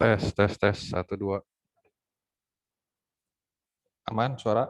Tes, satu, dua. Aman suara?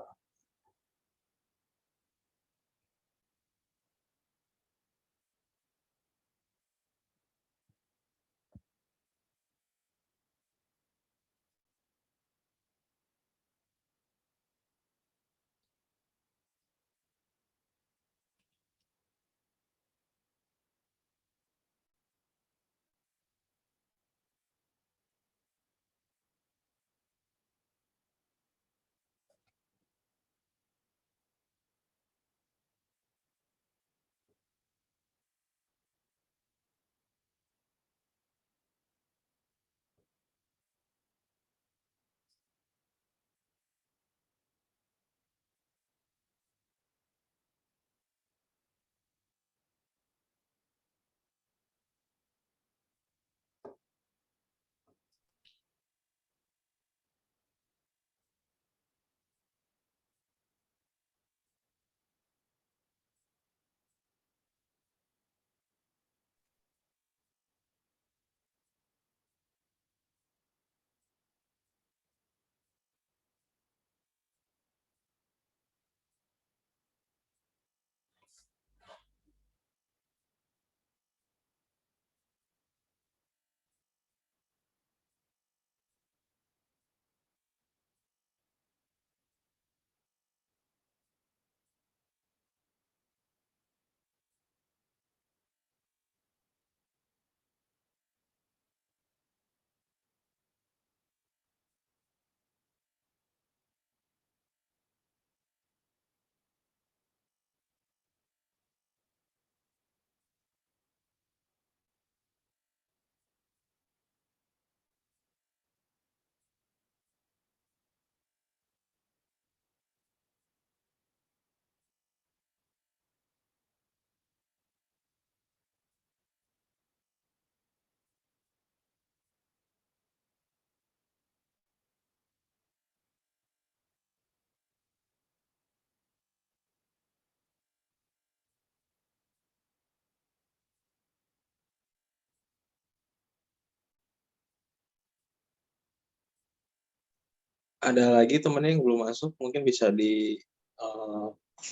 Ada lagi temennya yang belum masuk, mungkin bisa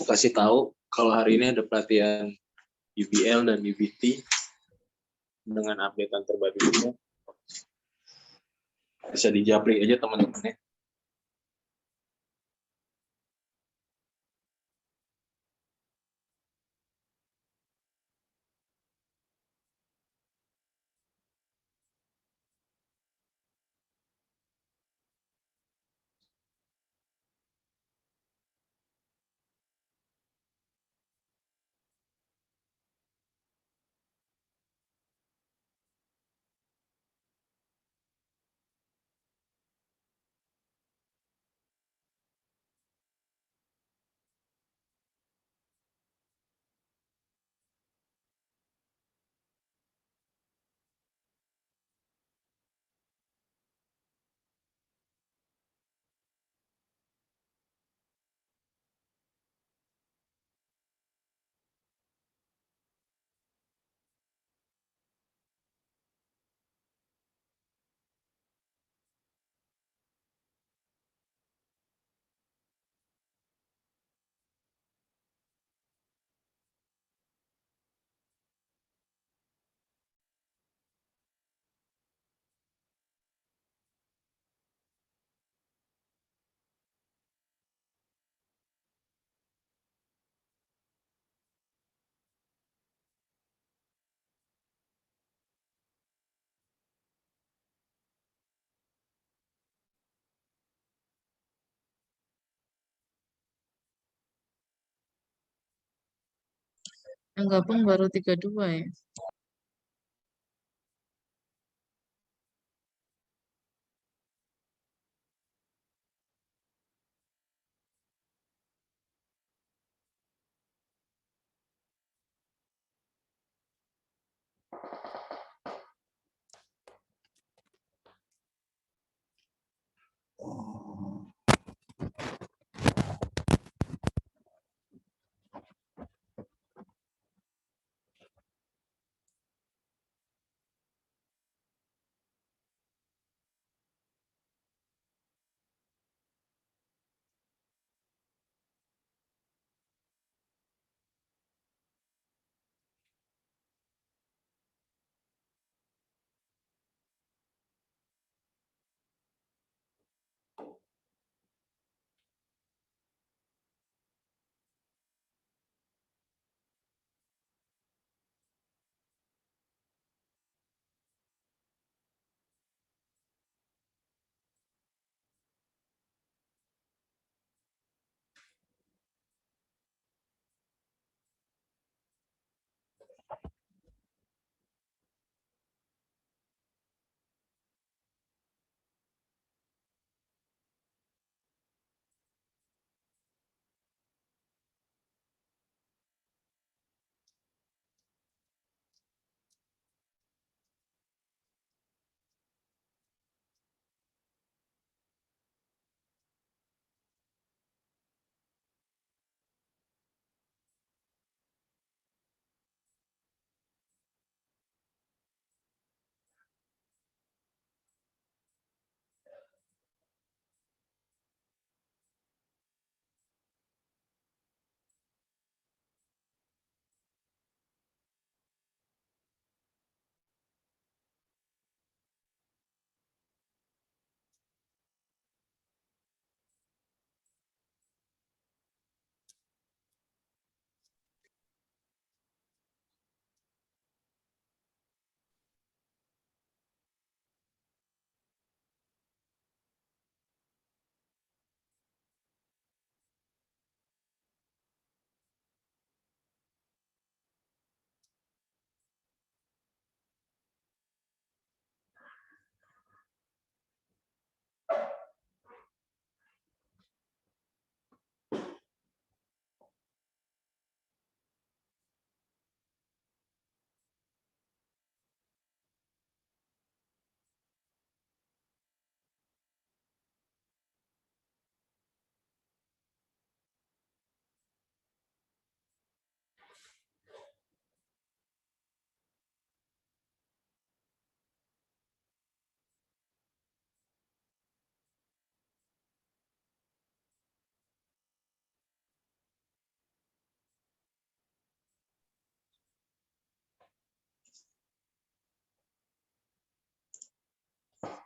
kasih tahu kalau hari ini ada pelatihan UBL dan UBT dengan updatean terbarunya. Bisa dijapri aja teman-temannya. Yang gabung baru 32 ya.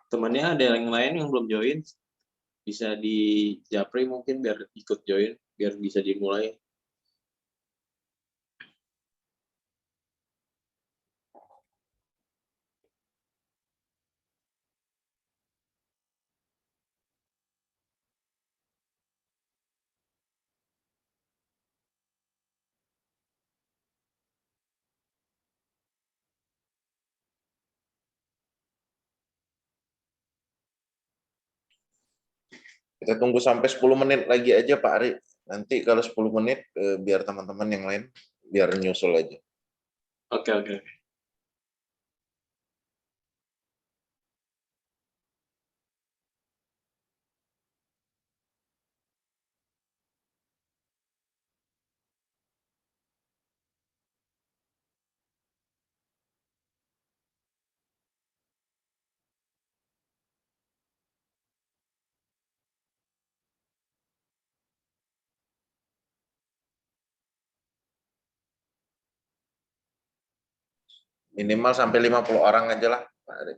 temannya ada yang lain yang belum join, bisa di japri mungkin biar ikut join, biar bisa dimulai. Kita tunggu sampai 10 menit lagi aja Pak Ari. Nanti kalau 10 menit biar teman-teman yang lain biar nyusul aja. Oke, oke. Minimal sampai 50 orang aja lah Pak Ari.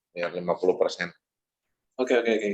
Biar 50%. Oke, oke, oke.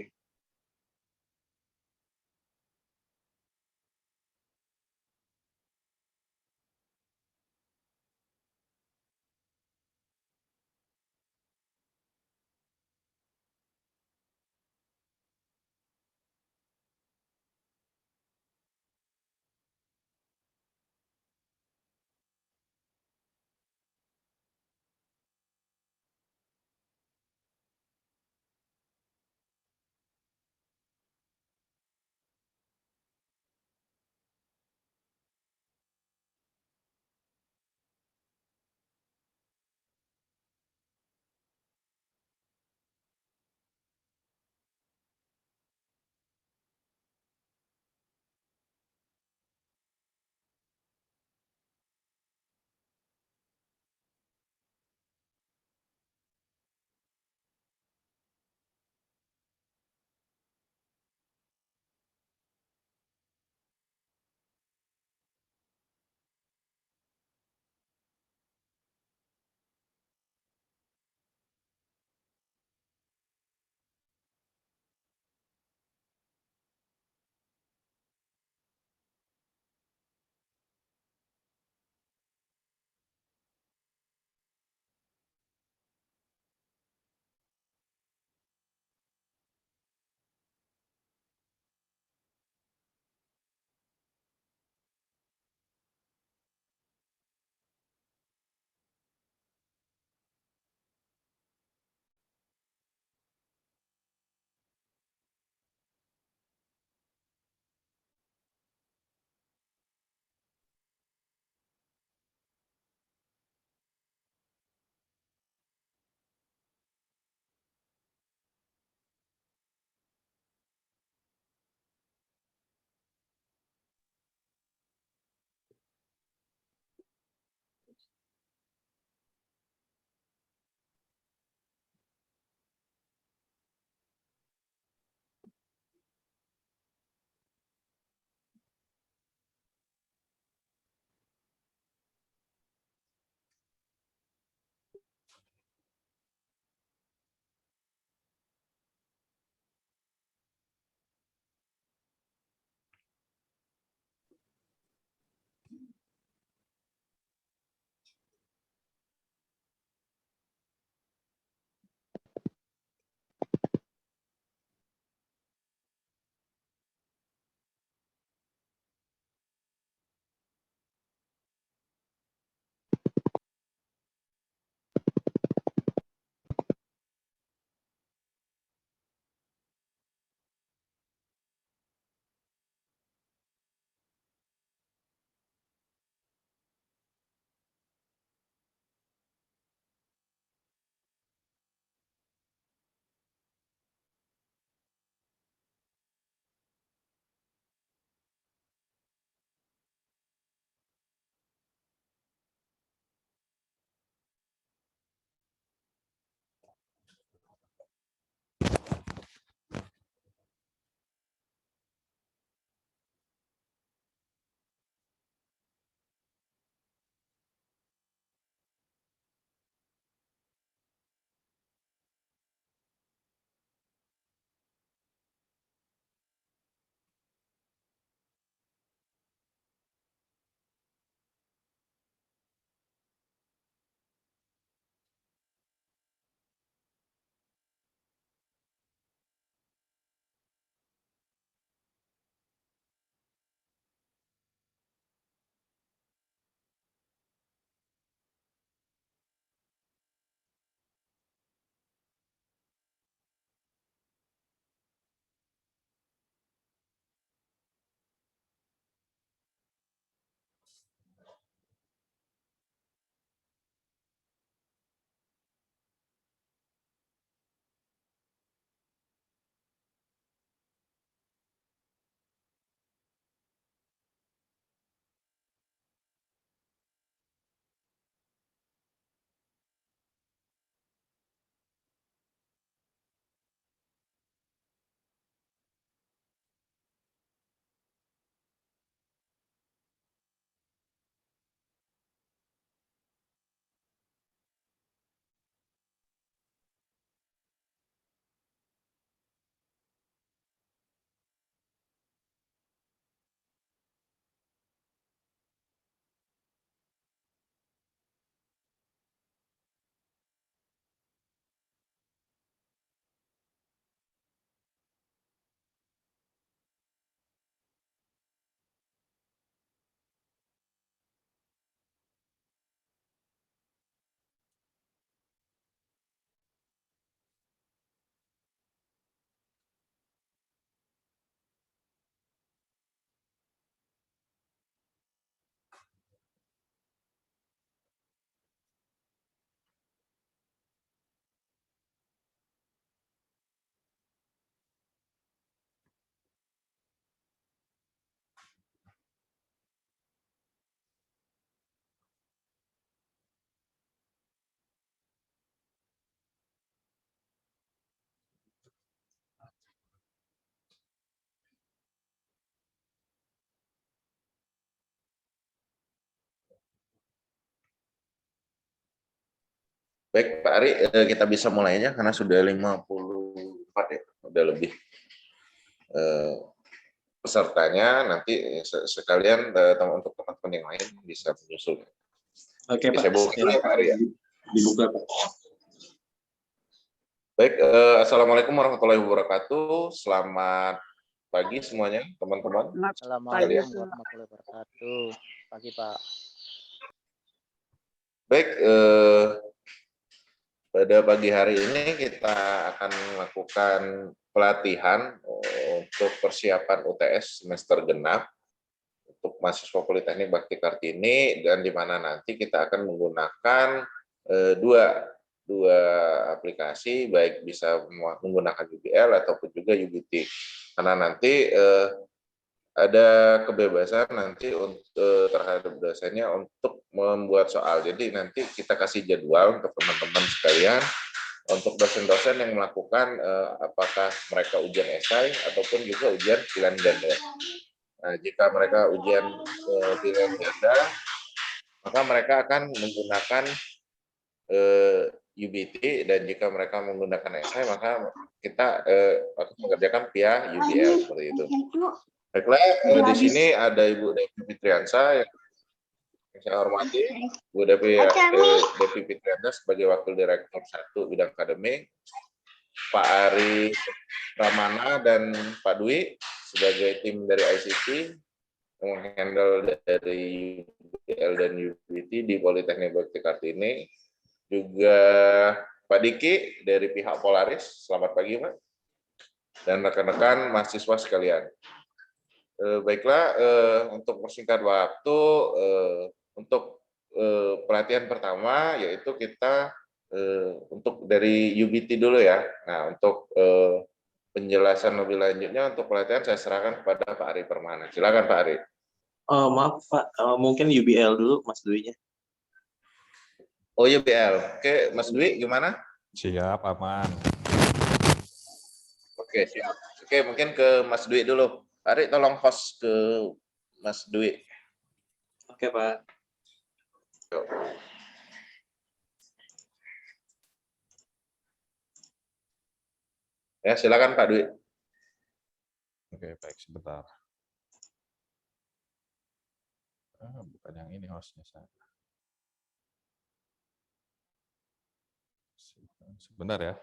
Baik, Pak Ari, kita bisa mulainya karena sudah 54 ya, udah lebih. Pesertanya nanti sekalian untuk teman-teman yang lain bisa menyusul. Oke, Pak. Saya buka dulu ya, Pak Ari ya. Dibuka, Pak. Baik, Assalamualaikum warahmatullahi wabarakatuh. Selamat pagi semuanya, teman-teman. Assalamualaikum warahmatullahi wabarakatuh. Pagi, Pak. Baik, pada pagi hari ini kita akan melakukan pelatihan untuk persiapan UTS semester genap untuk mahasiswa Politeknik Bakti Kartini, dan di mana nanti kita akan menggunakan dua aplikasi, baik bisa menggunakan UBL ataupun juga UBT. Karena nanti ada kebebasan nanti untuk terhadap dosennya untuk membuat soal. Jadi nanti kita kasih jadwal untuk teman-teman sekalian, untuk dosen-dosen yang melakukan apakah mereka ujian esai ataupun juga ujian pilihan ganda. Nah, jika mereka ujian pilihan ganda, maka mereka akan menggunakan UBT, dan jika mereka menggunakan esai, maka kita akan mengerjakan via UBL seperti itu. Baiklah, di sini ada Ibu Devi Fitriansa yang saya hormati, Bu Devi Fitriansa sebagai Wakil Direktur 1 Bidang Akademik, Pak Ari Ramana dan Pak Dwi sebagai tim dari ICT yang menghandle dari UBL dan UBT di Politeknik Bakti Kartini, juga Pak Diki dari pihak Polaris. Selamat pagi, Pak, dan rekan-rekan mahasiswa sekalian. Baiklah, untuk persingkat waktu, untuk pelatihan pertama yaitu kita untuk dari UBT dulu ya. Nah, untuk penjelasan lebih lanjutnya untuk pelatihan saya serahkan kepada Pak Ari Permana. Silakan Pak Ari. Maaf, Pak. Mungkin UBL dulu, Mas Dwi-nya. Oh, UBL. Oke, Mas Dwi gimana? Siap, aman. Oke, siap. Oke, mungkin ke Mas Dwi dulu. Pak Ari, tolong host ke Mas Dwi. Oke, Pak. Yuk. Ya, silakan Pak Dwi. Oke, baik, sebentar. Bukan yang ini hostnya saya. Sebentar ya.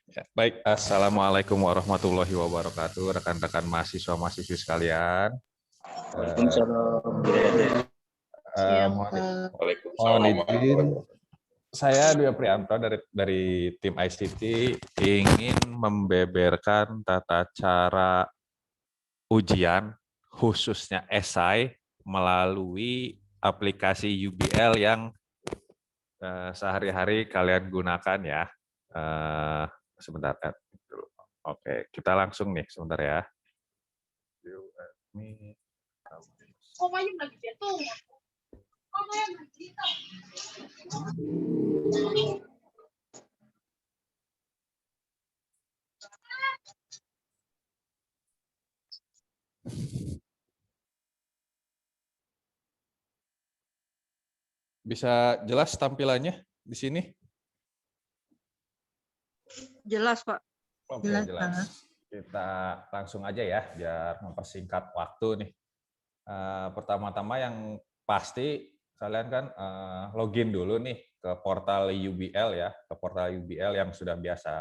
Ya, baik, Assalamualaikum warahmatullahi wabarakatuh, rekan-rekan mahasiswa-mahasiswi sekalian. Mohon izin, saya Dwi Prianto dari tim ICT ingin membeberkan tata cara ujian, khususnya esai, melalui aplikasi UBL yang sehari-hari kalian gunakan ya. Sebentar. Oke, kita langsung nih, sebentar ya. Bisa jelas tampilannya di sini? Jelas, Pak. Oke, jelas. Kita langsung aja ya, biar mempersingkat waktu nih. Pertama-tama yang pasti kalian kan login dulu nih ke portal UBL ya, ke portal UBL yang sudah biasa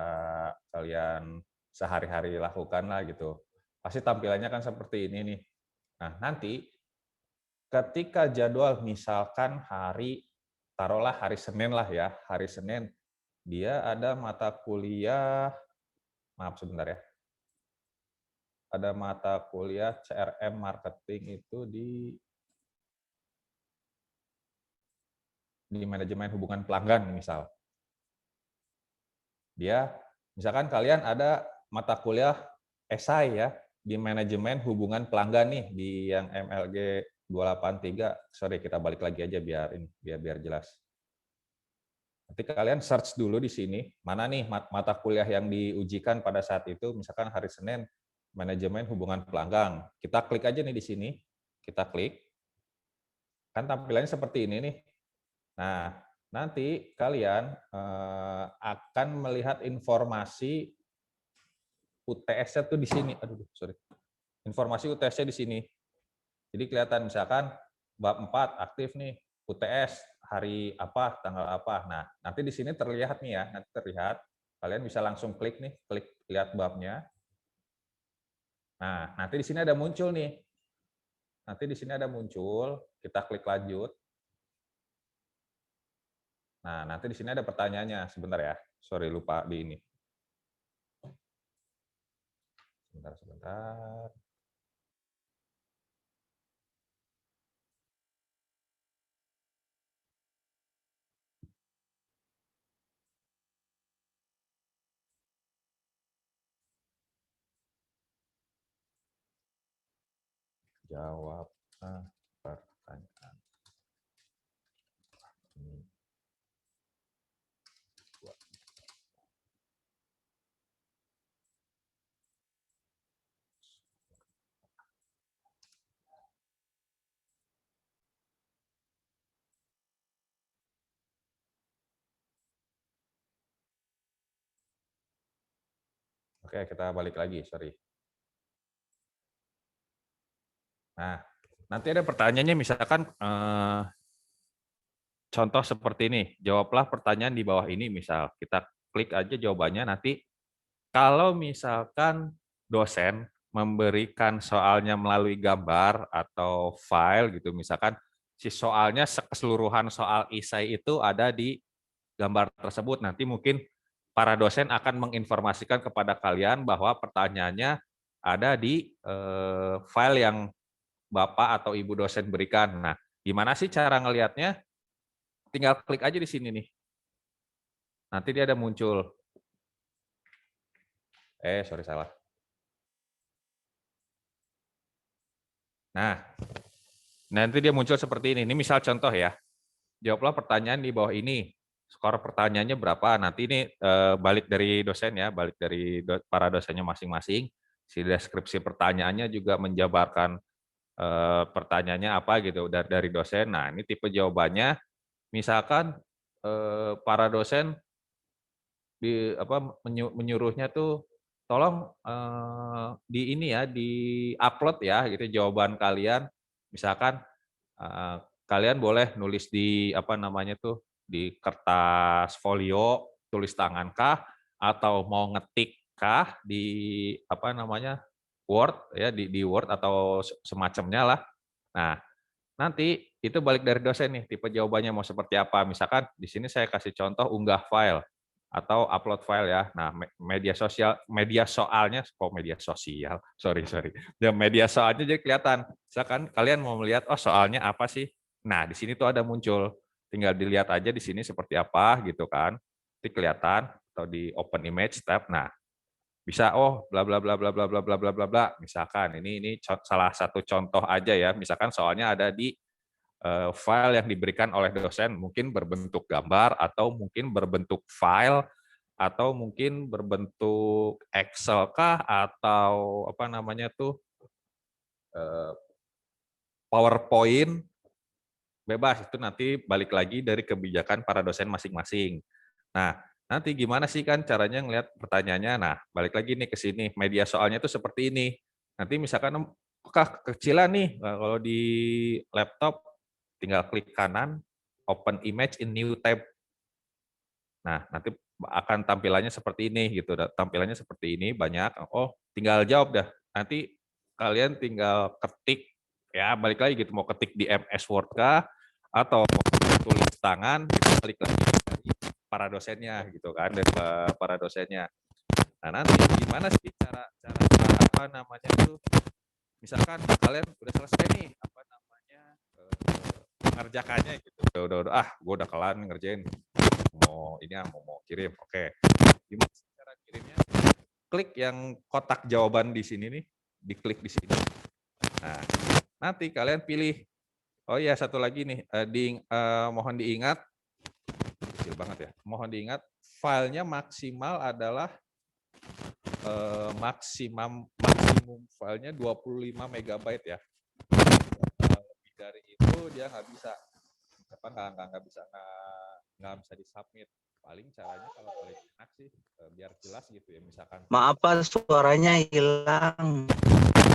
kalian sehari-hari lakukan lah gitu. Pasti tampilannya kan seperti ini nih. Nah, nanti ketika jadwal misalkan taruhlah hari Senin lah ya, hari Senin dia ada mata kuliah, maaf sebentar ya, ada mata kuliah CRM marketing itu di manajemen hubungan pelanggan misal. Dia, misalkan kalian ada mata kuliah esai ya, di manajemen hubungan pelanggan nih, di yang MLG 283, sorry kita balik lagi aja biar jelas. Nanti kalian search dulu di sini, mana nih mata kuliah yang diujikan pada saat itu, misalkan hari Senin, manajemen hubungan pelanggang. Kita klik aja nih di sini, kita klik. Kan tampilannya seperti ini nih. Nah, nanti kalian akan melihat informasi UTS-nya tuh di sini. Aduh, sorry. Informasi UTS-nya di sini. Jadi kelihatan misalkan bab 4 aktif nih, UTS hari apa, tanggal apa. Nah, nanti di sini terlihat nih ya, nanti terlihat. Kalian bisa langsung klik nih, klik lihat babnya. Nah, nanti di sini ada muncul nih. Nanti di sini ada muncul, kita klik lanjut. Nah, nanti di sini ada pertanyaannya. Sebentar ya. Sorry, lupa di ini. Sebentar. Jawab pertanyaan. Oke, kita balik lagi, sorry. Nah, nanti ada pertanyaannya misalkan contoh seperti ini, jawablah pertanyaan di bawah ini, misal kita klik aja jawabannya, nanti kalau misalkan dosen memberikan soalnya melalui gambar atau file gitu, misalkan si soalnya keseluruhan soal isai itu ada di gambar tersebut, nanti mungkin para dosen akan menginformasikan kepada kalian bahwa pertanyaannya ada di file yang Bapak atau Ibu dosen berikan. Nah, gimana sih cara ngelihatnya? Tinggal klik aja di sini nih. Nanti dia ada muncul. Sorry salah. Nah, nanti dia muncul seperti ini. Ini misal contoh ya. Jawablah pertanyaan di bawah ini. Skor pertanyaannya berapa? Nanti ini balik dari dosen ya, balik dari para dosennya masing-masing. Si deskripsi pertanyaannya juga menjabarkan pertanyaannya apa gitu dari dosen. Nah, ini tipe jawabannya. Misalkan para dosen menyuruhnya tuh tolong di ini ya, di upload ya gitu jawaban kalian. Misalkan kalian boleh nulis di di kertas folio tulis tangan kah, atau mau ngetik kah di Word ya, di Word atau semacamnya lah. Nah, nanti itu balik dari dosen nih, tipe jawabannya mau seperti apa. Misalkan di sini saya kasih contoh unggah file atau upload file ya. Nah, media soalnya, media sosial, sorry. Ya, media soalnya jadi kelihatan. Misalkan kalian mau melihat, oh soalnya apa sih? Nah, di sini tuh ada muncul. Tinggal dilihat aja di sini seperti apa gitu kan. Nanti kelihatan atau di open image tab. Nah, bisa bla bla bla bla bla bla bla bla bla bla. Misalkan ini salah satu contoh aja ya. Misalkan soalnya ada di file yang diberikan oleh dosen, mungkin berbentuk gambar atau mungkin berbentuk file atau mungkin berbentuk Excel kah atau PowerPoint, bebas, itu nanti balik lagi dari kebijakan para dosen masing-masing. Nah, nanti gimana sih kan caranya ngelihat pertanyaannya? Nah, balik lagi nih ke sini, media soalnya itu seperti ini. Nanti misalkan kekecilan nih, kalau di laptop tinggal klik kanan, open image in new tab. Nah, nanti akan tampilannya seperti ini gitu. Tampilannya seperti ini banyak. Tinggal jawab dah. Nanti kalian tinggal ketik ya, balik lagi gitu, mau ketik di MS Word kah atau mau tulis tangan, balik lagi dari para dosennya gitu kan, dari para dosennya. Nah, nanti gimana sih cara tuh? Misalkan kalian udah selesai nih mengerjakannya gitu. Udah gue udah kelar ngerjain. Mau kirim. Oke. Gimana cara kirimnya? Klik yang kotak jawaban di sini nih, diklik di sini. Nah, nanti kalian pilih Oh iya, satu lagi nih, mohon diingat, kecil banget ya. Mohon diingat, filenya maksimal adalah maksimum filenya 25 MB ya. Lebih dari itu dia nggak bisa, nggak bisa disubmit. Paling caranya kalau paling enak sih biar jelas gitu ya, misalkan. Maaf Pak, suaranya hilang.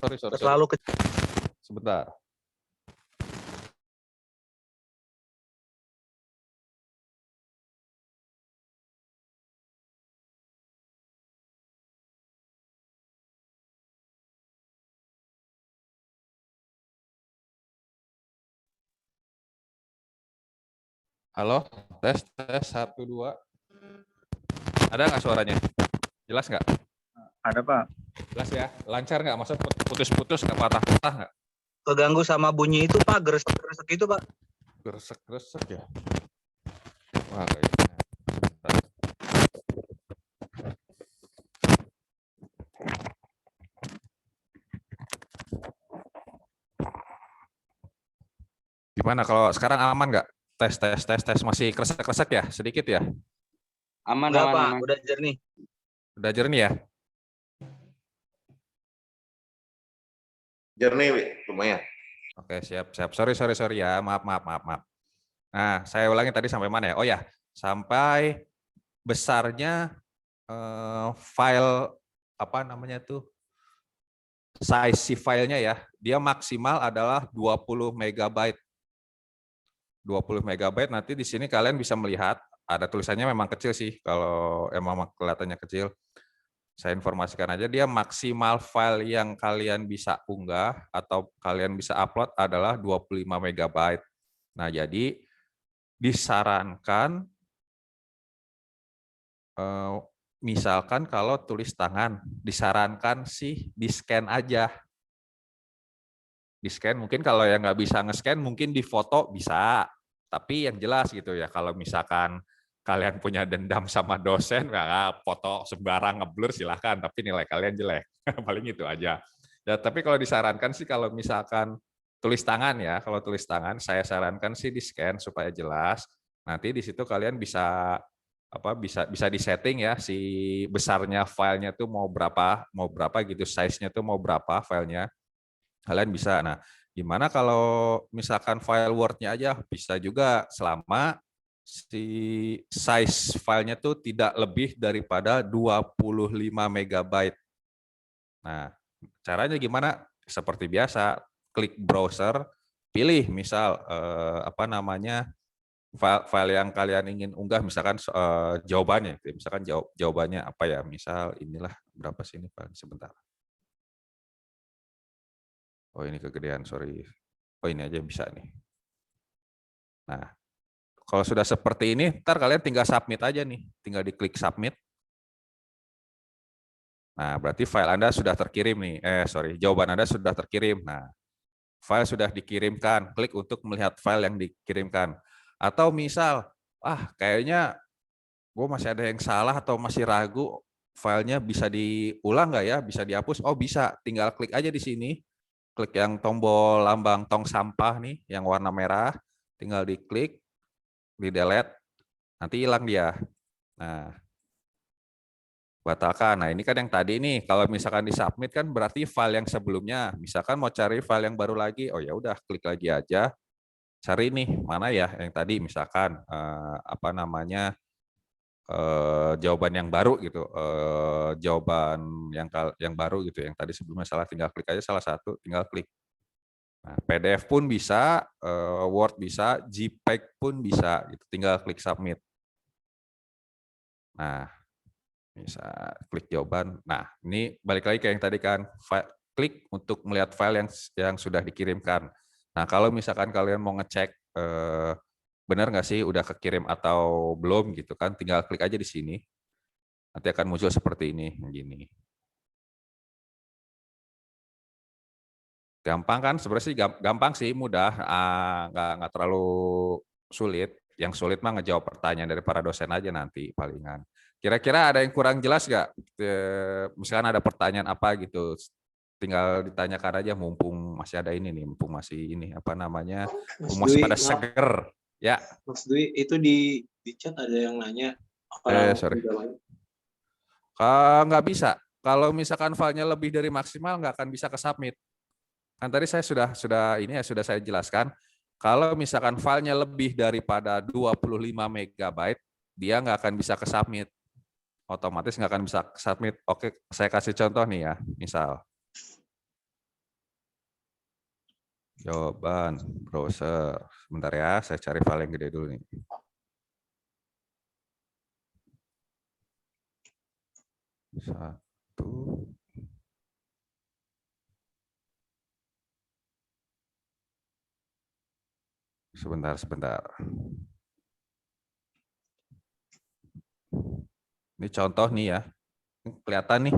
Sorry. Terlalu kecil. Sebentar. Halo, tes 1 2. Ada nggak suaranya? Jelas nggak? Ada Pak. Jelas ya? Lancar nggak? Maksudnya putus-putus nggak, patah-patah nggak? Keganggu sama bunyi itu Pak, geresek-geresek itu Pak. Geresek ya? Wah, kayaknya. Sebentar. Gimana kalau sekarang aman nggak? Tes masih kresek-kresek ya? Sedikit ya? Enggak Pak, udah jernih. Udah jernih ya? Jernih, lumayan. Oke, siap. Sorry ya. Maaf. Nah, saya ulangi tadi sampai mana ya? Oh ya, sampai besarnya file apa namanya tuh? Size si filenya ya. Dia maksimal adalah 20 MB. 20 MB, nanti di sini kalian bisa melihat ada tulisannya, memang kecil sih kalau emang kelihatannya kecil. Saya informasikan aja, dia maksimal file yang kalian bisa unggah atau kalian bisa upload adalah 25 MB. Nah, jadi disarankan misalkan kalau tulis tangan, disarankan sih di-scan aja. Di-scan, mungkin kalau yang nggak bisa nge-scan mungkin di foto bisa, tapi yang jelas gitu ya, kalau misalkan kalian punya dendam sama dosen, nggak foto sembarang ngeblur silahkan, tapi nilai kalian jelek. Paling itu aja. Ya, tapi kalau disarankan sih kalau misalkan tulis tangan ya, kalau tulis tangan saya sarankan sih di-scan supaya jelas. Nanti di situ kalian bisa bisa disetting ya si besarnya filenya tuh mau berapa gitu, size-nya tuh mau berapa filenya. Kalian bisa. Nah, gimana kalau misalkan file Word-nya aja? Bisa juga selama si size filenya tuh tidak lebih daripada 25 MB. Nah, caranya gimana? Seperti biasa, klik browser, pilih misal file yang kalian ingin unggah, misalkan jawabannya, misalkan jawabannya apa ya? Misal inilah berapa sih ini Pak? Sebentar. Oh ini kegedean, sorry. Oh ini aja bisa nih. Nah, kalau sudah seperti ini, ntar kalian tinggal submit aja nih. Tinggal diklik submit. Nah, berarti file Anda sudah terkirim nih. Jawaban Anda sudah terkirim. Nah, file sudah dikirimkan. Klik untuk melihat file yang dikirimkan. Atau misal, kayaknya gue masih ada yang salah atau masih ragu, filenya bisa diulang nggak ya? Bisa dihapus? Oh bisa, tinggal klik aja di sini. Klik yang tombol lambang tong sampah nih, yang warna merah, tinggal diklik, di delete, nanti hilang dia. Nah, batalkan. Nah ini kan yang tadi nih, kalau misalkan di submit kan berarti file yang sebelumnya. Misalkan mau cari file yang baru lagi, oh ya udah klik lagi aja, cari nih mana ya yang tadi, misalkan jawaban yang baru gitu, jawaban yang baru gitu, yang tadi sebelumnya salah, tinggal klik aja salah satu, tinggal klik. Nah, PDF pun bisa, Word bisa, JPEG pun bisa, gitu. Tinggal klik submit. Nah, bisa klik jawaban. Nah, ini balik lagi ke yang tadi kan, klik untuk melihat file yang sudah dikirimkan. Nah, kalau misalkan kalian mau ngecek benar nggak sih udah kekirim atau belum gitu kan, tinggal klik aja di sini. Nanti akan muncul seperti ini, gini. Gampang kan? Sebenarnya sih gampang sih, mudah, nggak terlalu sulit. Yang sulit mah ngejawab pertanyaan dari para dosen aja nanti palingan. Kira-kira ada yang kurang jelas nggak? Misalkan ada pertanyaan apa gitu, tinggal ditanyakan aja mumpung masih ada ini nih, mumpung masih ini apa namanya, Mas mumpung masih Dwi, pada maaf, seger. Ya, Mas Dwi, itu di chat ada yang nanya apa sorry. udah banyak? Nggak bisa. Kalau misalkan filenya lebih dari maksimal nggak akan bisa ke submit. Kan tadi saya sudah ini ya sudah saya jelaskan. Kalau misalkan filenya lebih daripada 25 MB, dia nggak akan bisa ke submit. Otomatis nggak akan bisa ke submit. Oke, saya kasih contoh nih ya. Misal jawaban browser. Sebentar ya, saya cari file yang gede dulu nih. Satu. Sebentar. Ini contoh nih ya. Kelihatan nih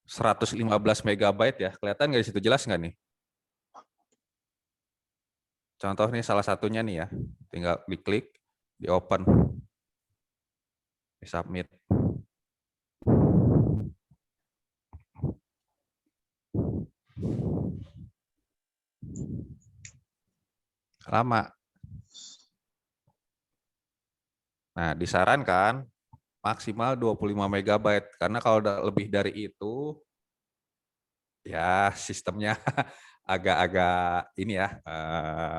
115 MB ya. Kelihatan nggak di situ, jelas nggak nih? Contoh nih salah satunya nih ya. Tinggal diklik, di open, di submit. Lama. Nah, disarankan maksimal 25 MB karena kalau lebih dari itu ya sistemnya agak-agak ini ya,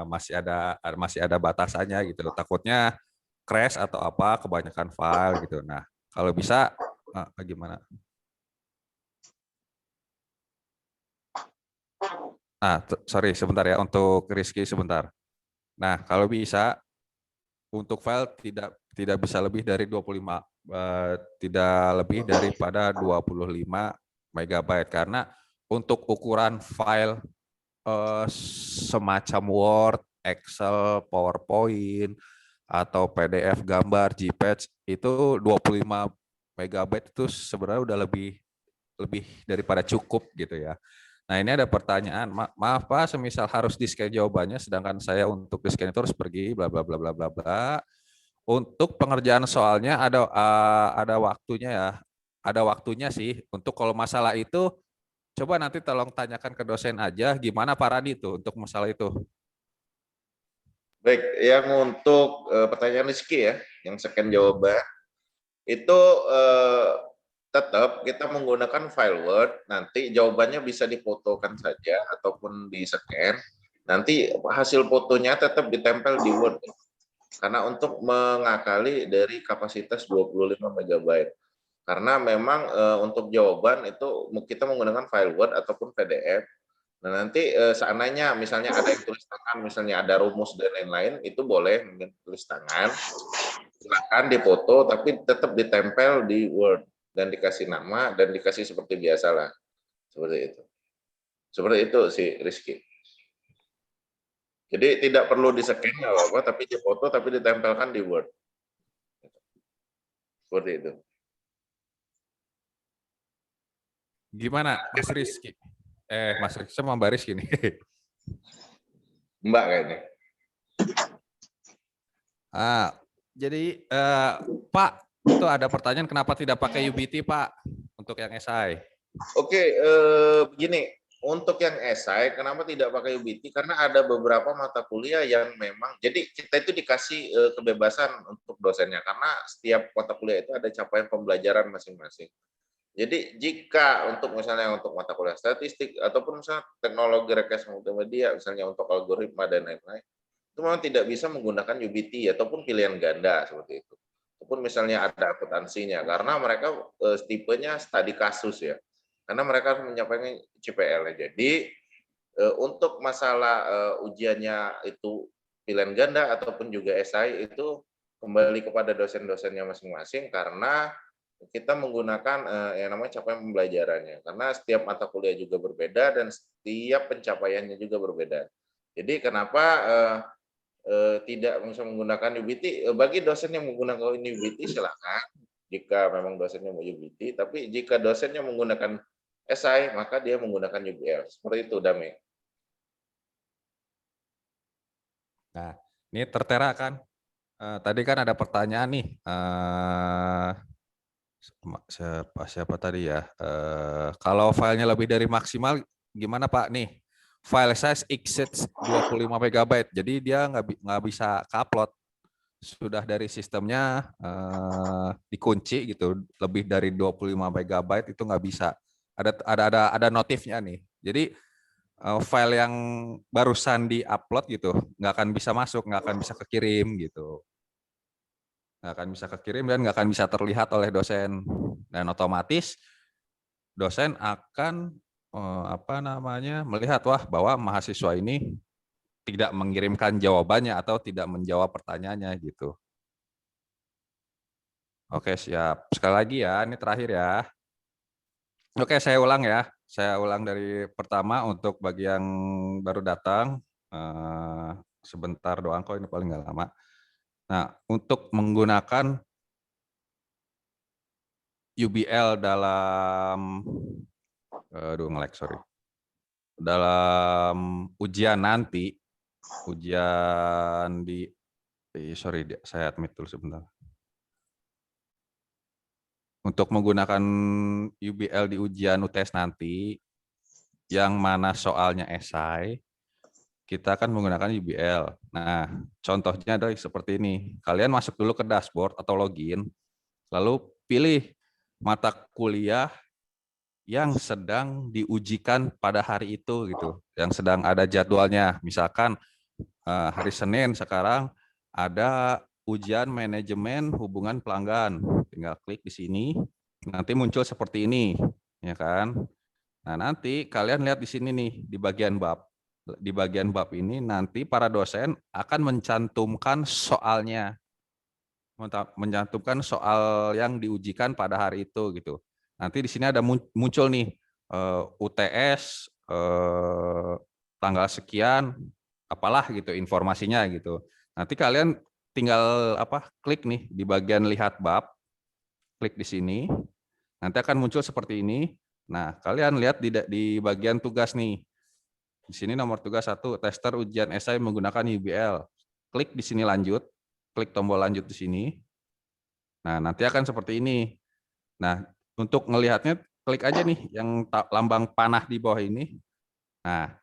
masih ada batasannya gitu. Takutnya crash atau apa, kebanyakan file gitu. Nah, kalau bisa gimana? Sorry sebentar ya, untuk Rizky sebentar. Nah, kalau bisa untuk file tidak bisa lebih dari 25, tidak lebih daripada 25 MB karena untuk ukuran file semacam Word, Excel, PowerPoint atau PDF gambar JPEG itu 25 MB itu sebenarnya udah lebih daripada cukup gitu ya. Nah, ini ada pertanyaan, maaf Pak, semisal harus di-scan jawabannya, sedangkan saya untuk di-scan itu harus pergi, bla bla bla bla bla bla. Untuk pengerjaan soalnya ada waktunya ya, ada waktunya sih. Untuk kalau masalah itu, coba nanti tolong tanyakan ke dosen aja, gimana Pak Radi tuh untuk masalah itu. Baik, yang untuk pertanyaan Rizky ya, yang scan jawaban, itu tetap kita menggunakan file Word, nanti jawabannya bisa difotokan saja ataupun di-scan, nanti hasil fotonya tetap ditempel di Word. Karena untuk mengakali dari kapasitas 25 MB. Karena memang untuk jawaban itu kita menggunakan file Word ataupun PDF. Nah, nanti seandainya misalnya ada yang tulis tangan, misalnya ada rumus dan lain-lain, itu boleh tulis tangan, silakan dipoto, tapi tetap ditempel di Word dan dikasih nama dan dikasih seperti biasa lah, seperti itu. Seperti itu sih Rizky. Jadi tidak perlu di-scan nggak apa-apa, tapi dipoto tapi ditempelkan di Word. Seperti itu. Gimana Mas Rizky? Mas Rizky sama Mbak Rizky nih. Mbak kayaknya. Jadi Pak, itu ada pertanyaan kenapa tidak pakai UBT Pak untuk yang SI? Oke, begini, untuk yang esai kenapa tidak pakai UBT? Karena ada beberapa mata kuliah yang memang, jadi kita itu dikasih kebebasan untuk dosennya karena setiap mata kuliah itu ada capaian pembelajaran masing-masing. Jadi jika untuk misalnya untuk mata kuliah statistik ataupun misalnya teknologi rekayasa multimedia, misalnya untuk algoritma dan lain-lain, itu memang tidak bisa menggunakan UBT ataupun pilihan ganda seperti itu. Ataupun misalnya ada akuntansinya, karena mereka tipenya studi kasus ya. Karena mereka harus menyampaikan CPL. Jadi untuk masalah ujiannya itu pilihan ganda ataupun juga SI itu kembali kepada dosen-dosennya masing-masing karena kita menggunakan yang namanya capaian pembelajarannya. Karena setiap mata kuliah juga berbeda dan setiap pencapaiannya juga berbeda. Jadi kenapa tidak bisa menggunakan UBT? Bagi dosen yang menggunakan UBT silakan jika memang dosennya mau UBT, tapi jika dosennya menggunakan SI maka dia menggunakan UBL. Seperti itu, Dame. Nah, ini tertera kan. Tadi kan ada pertanyaan nih. Siapa tadi ya? Kalau filenya lebih dari maksimal, gimana Pak nih? File size exceeds 25 MB, jadi dia nggak bisa ke-upload. Sudah dari sistemnya dikunci gitu, lebih dari 25 MB itu nggak bisa. Ada notifnya nih. Jadi file yang barusan di-upload gitu, nggak akan bisa masuk, nggak akan bisa kekirim gitu. Nggak akan bisa kekirim dan nggak akan bisa terlihat oleh dosen. Dan otomatis dosen akan melihat bahwa mahasiswa ini tidak mengirimkan jawabannya atau tidak menjawab pertanyaannya gitu. Oke, siap. Sekali lagi ya, ini terakhir ya. Oke, saya ulang ya. Saya ulang dari pertama untuk bagi yang baru datang. Sebentar doang kok, ini paling nggak lama. Nah, untuk menggunakan UBL dalam dalam ujian nanti, saya admit dulu sebentar. Untuk menggunakan UBL di ujian UTS nanti, yang mana soalnya esai, kita akan menggunakan UBL. Nah, contohnya adalah seperti ini. Kalian masuk dulu ke dashboard atau login, lalu pilih mata kuliah yang sedang diujikan pada hari itu gitu, yang sedang ada jadwalnya. Misalkan hari Senin sekarang ada ujian manajemen hubungan pelanggan. Tinggal klik di sini, nanti muncul seperti ini, ya kan? Nah, nanti kalian lihat di sini nih di bagian bab. Di bagian bab ini nanti para dosen akan mencantumkan soalnya. Mencantumkan soal yang diujikan pada hari itu gitu. Nanti di sini ada muncul nih UTS tanggal sekian apalah gitu informasinya gitu. Nanti kalian tinggal klik nih di bagian lihat bab, klik di sini. Nanti akan muncul seperti ini. Nah, kalian lihat di bagian tugas nih. Di sini nomor tugas 1, tester ujian esai menggunakan UBL. Klik di sini lanjut, klik tombol lanjut di sini. Nah, nanti akan seperti ini. Nah, untuk ngelihatnya klik aja nih yang lambang panah di bawah ini. Nah,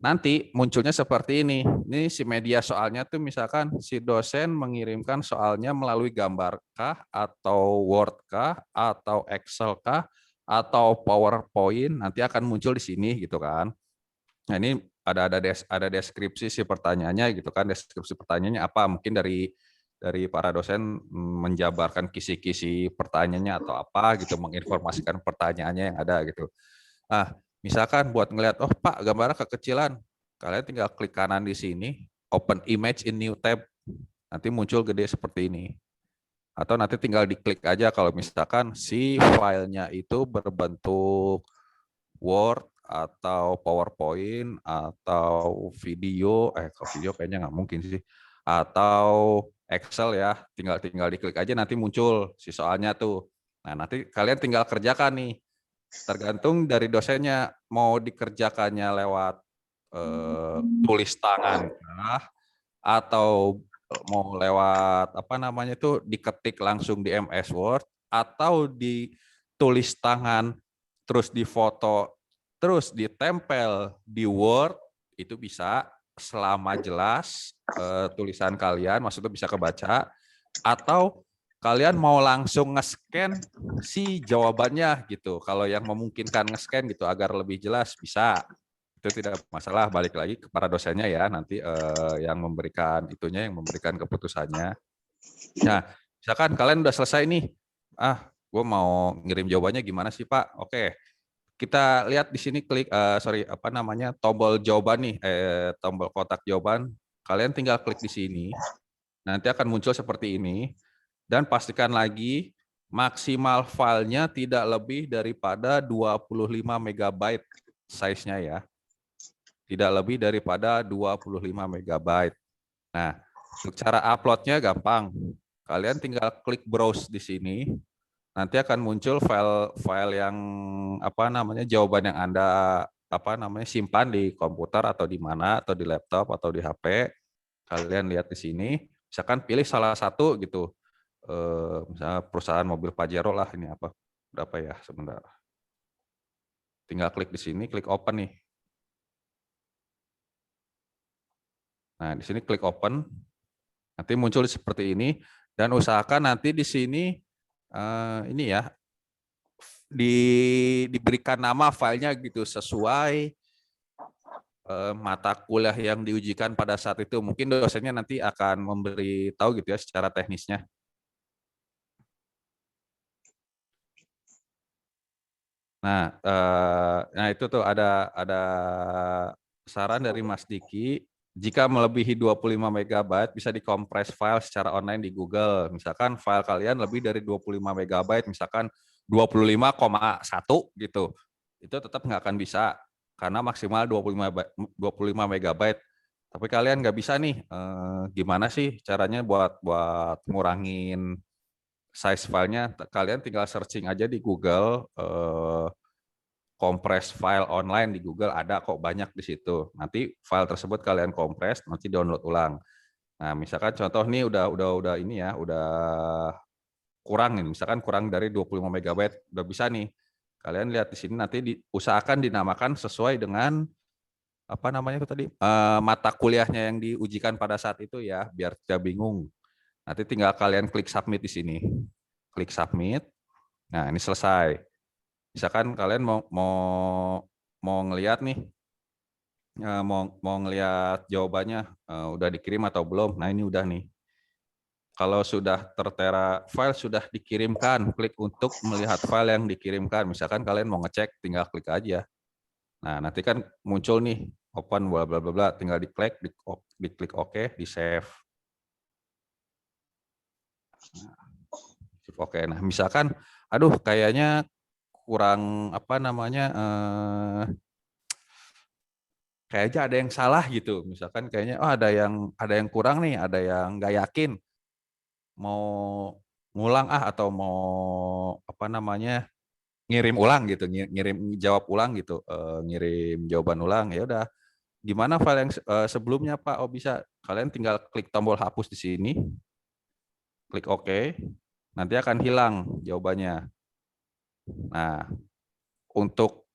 nanti munculnya seperti ini. Ini si media soalnya tuh misalkan si dosen mengirimkan soalnya melalui gambar kah, atau Word kah, atau Excel kah, atau PowerPoint, nanti akan muncul di sini gitu kan. Nah, ini ada deskripsi si pertanyaannya gitu kan, deskripsi pertanyaannya apa, mungkin dari para dosen menjabarkan kisi-kisi pertanyaannya atau apa gitu, menginformasikan pertanyaannya yang ada gitu. Nah, misalkan buat ngelihat, oh Pak, gambarnya kekecilan, kalian tinggal klik kanan di sini, open image in new tab, nanti muncul gede seperti ini. Atau nanti tinggal diklik aja kalau misalkan si filenya itu berbentuk Word atau PowerPoint atau video, kalau video kayaknya nggak mungkin sih, atau Excel ya, tinggal diklik aja nanti muncul si soalnya tuh. Nah, nanti kalian tinggal kerjakan nih. Tergantung dari dosennya mau dikerjakannya lewat tulis tangan kah, atau mau lewat diketik langsung di MS Word, atau ditulis tangan terus difoto terus ditempel di Word, itu bisa selama jelas tulisan kalian maksudnya bisa kebaca, atau kalian mau langsung nge-scan si jawabannya gitu. Kalau yang memungkinkan nge-scan gitu agar lebih jelas bisa. Itu tidak masalah, balik lagi ke para dosennya ya nanti yang memberikan yang memberikan keputusannya. Nah, misalkan kalian udah selesai nih, gue mau ngirim jawabannya gimana sih Pak? Oke, kita lihat di sini klik tombol jawaban nih, tombol kotak jawaban. Kalian tinggal klik di sini. Nanti akan muncul seperti ini, dan pastikan lagi maksimal filenya tidak lebih daripada 25 MB size-nya ya. Tidak lebih daripada 25 MB. Nah, untuk cara upload-nya gampang. Kalian tinggal klik browse di sini. Nanti akan muncul file yang jawaban yang Anda simpan di komputer atau di mana, atau di laptop atau di HP. Kalian lihat di sini, misalkan pilih salah satu gitu. misalnya perusahaan mobil Pajero lah, ini apa, berapa ya, sebentar. Tinggal klik di sini, klik open nih. Nah, di sini klik open, nanti muncul seperti ini, dan usahakan nanti di sini ini ya, diberikan nama filenya gitu sesuai mata kuliah yang diujikan pada saat itu. Mungkin dosennya nanti akan memberi tahu gitu ya secara teknisnya. Nah itu tuh ada saran dari Mas Diki, jika melebihi 25 MB bisa dikompres file secara online di Google. Misalkan file kalian lebih dari 25 MB, misalkan 25,1 gitu. Itu tetap nggak akan bisa karena maksimal 25 MB. Tapi kalian nggak bisa nih, gimana sih caranya buat ngurangin size filenya? Kalian tinggal searching aja di Google, kompres file online di Google, ada kok banyak di situ. Nanti file tersebut kalian kompres, nanti download ulang. Nah, misalkan contoh nih udah ini ya, udah kurang nih, misalkan kurang dari 25 MB, udah bisa nih. Kalian lihat di sini, nanti usahakan dinamakan sesuai dengan apa namanya itu tadi, mata kuliahnya yang diujikan pada saat itu ya, biar tidak bingung. Nanti tinggal kalian klik submit di sini. Klik submit. Nah, ini selesai. Misalkan kalian mau ngelihat nih, mau ngelihat jawabannya udah dikirim atau belum. Nah, ini udah nih. Kalau sudah tertera file sudah dikirimkan, klik untuk melihat file yang dikirimkan. Misalkan kalian mau ngecek, tinggal klik aja. Nah, nanti kan muncul nih open bla bla bla bla, tinggal diklik OK, di save. Oke, nah misalkan aduh kayaknya kurang apa namanya, kayaknya ada yang salah gitu. Misalkan kayaknya ada yang kurang nih, ada yang nggak yakin. Mau ngulang atau mau apa namanya, ngirim ulang gitu, ngirim jawab ulang gitu, ngirim jawaban ulang, ya udah. Gimana file yang sebelumnya Pak? Oh bisa, kalian tinggal klik tombol hapus di sini, klik OK, nanti akan hilang jawabannya. Nah, untuk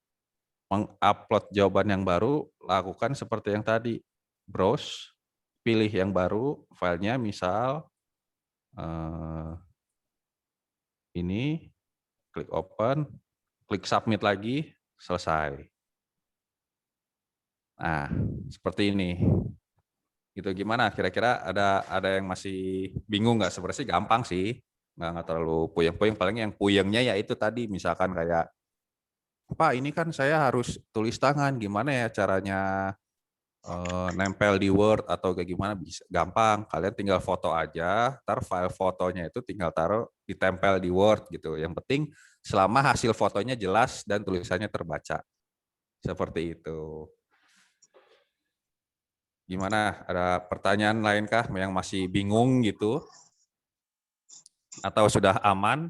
mengupload jawaban yang baru, lakukan seperti yang tadi, browse, pilih yang baru, filenya misal ini, klik open, klik submit lagi, selesai. Nah, seperti ini. Gitu, gimana? Kira-kira ada yang masih bingung nggak? Sebenarnya sih gampang sih, nggak terlalu puyeng-puyeng. Paling yang puyengnya ya itu tadi, misalkan kayak, Pak ini kan saya harus tulis tangan, gimana ya caranya nempel di Word atau kayak gimana, bisa gampang. Kalian tinggal foto aja, ntar file fotonya itu tinggal taruh ditempel di Word gitu. Yang penting selama hasil fotonya jelas dan tulisannya terbaca. Seperti itu. Gimana? Ada pertanyaan lainkah yang masih bingung gitu? Atau sudah aman?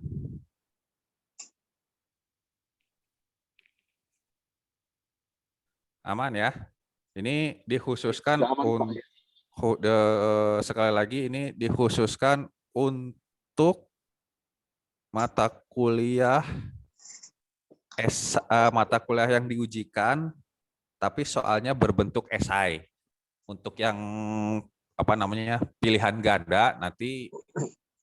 Aman ya? Ini dikhususkan sekali lagi ini dikhususkan untuk mata kuliah mata kuliah yang diujikan, tapi soalnya berbentuk esai. Untuk yang apa namanya pilihan ganda nanti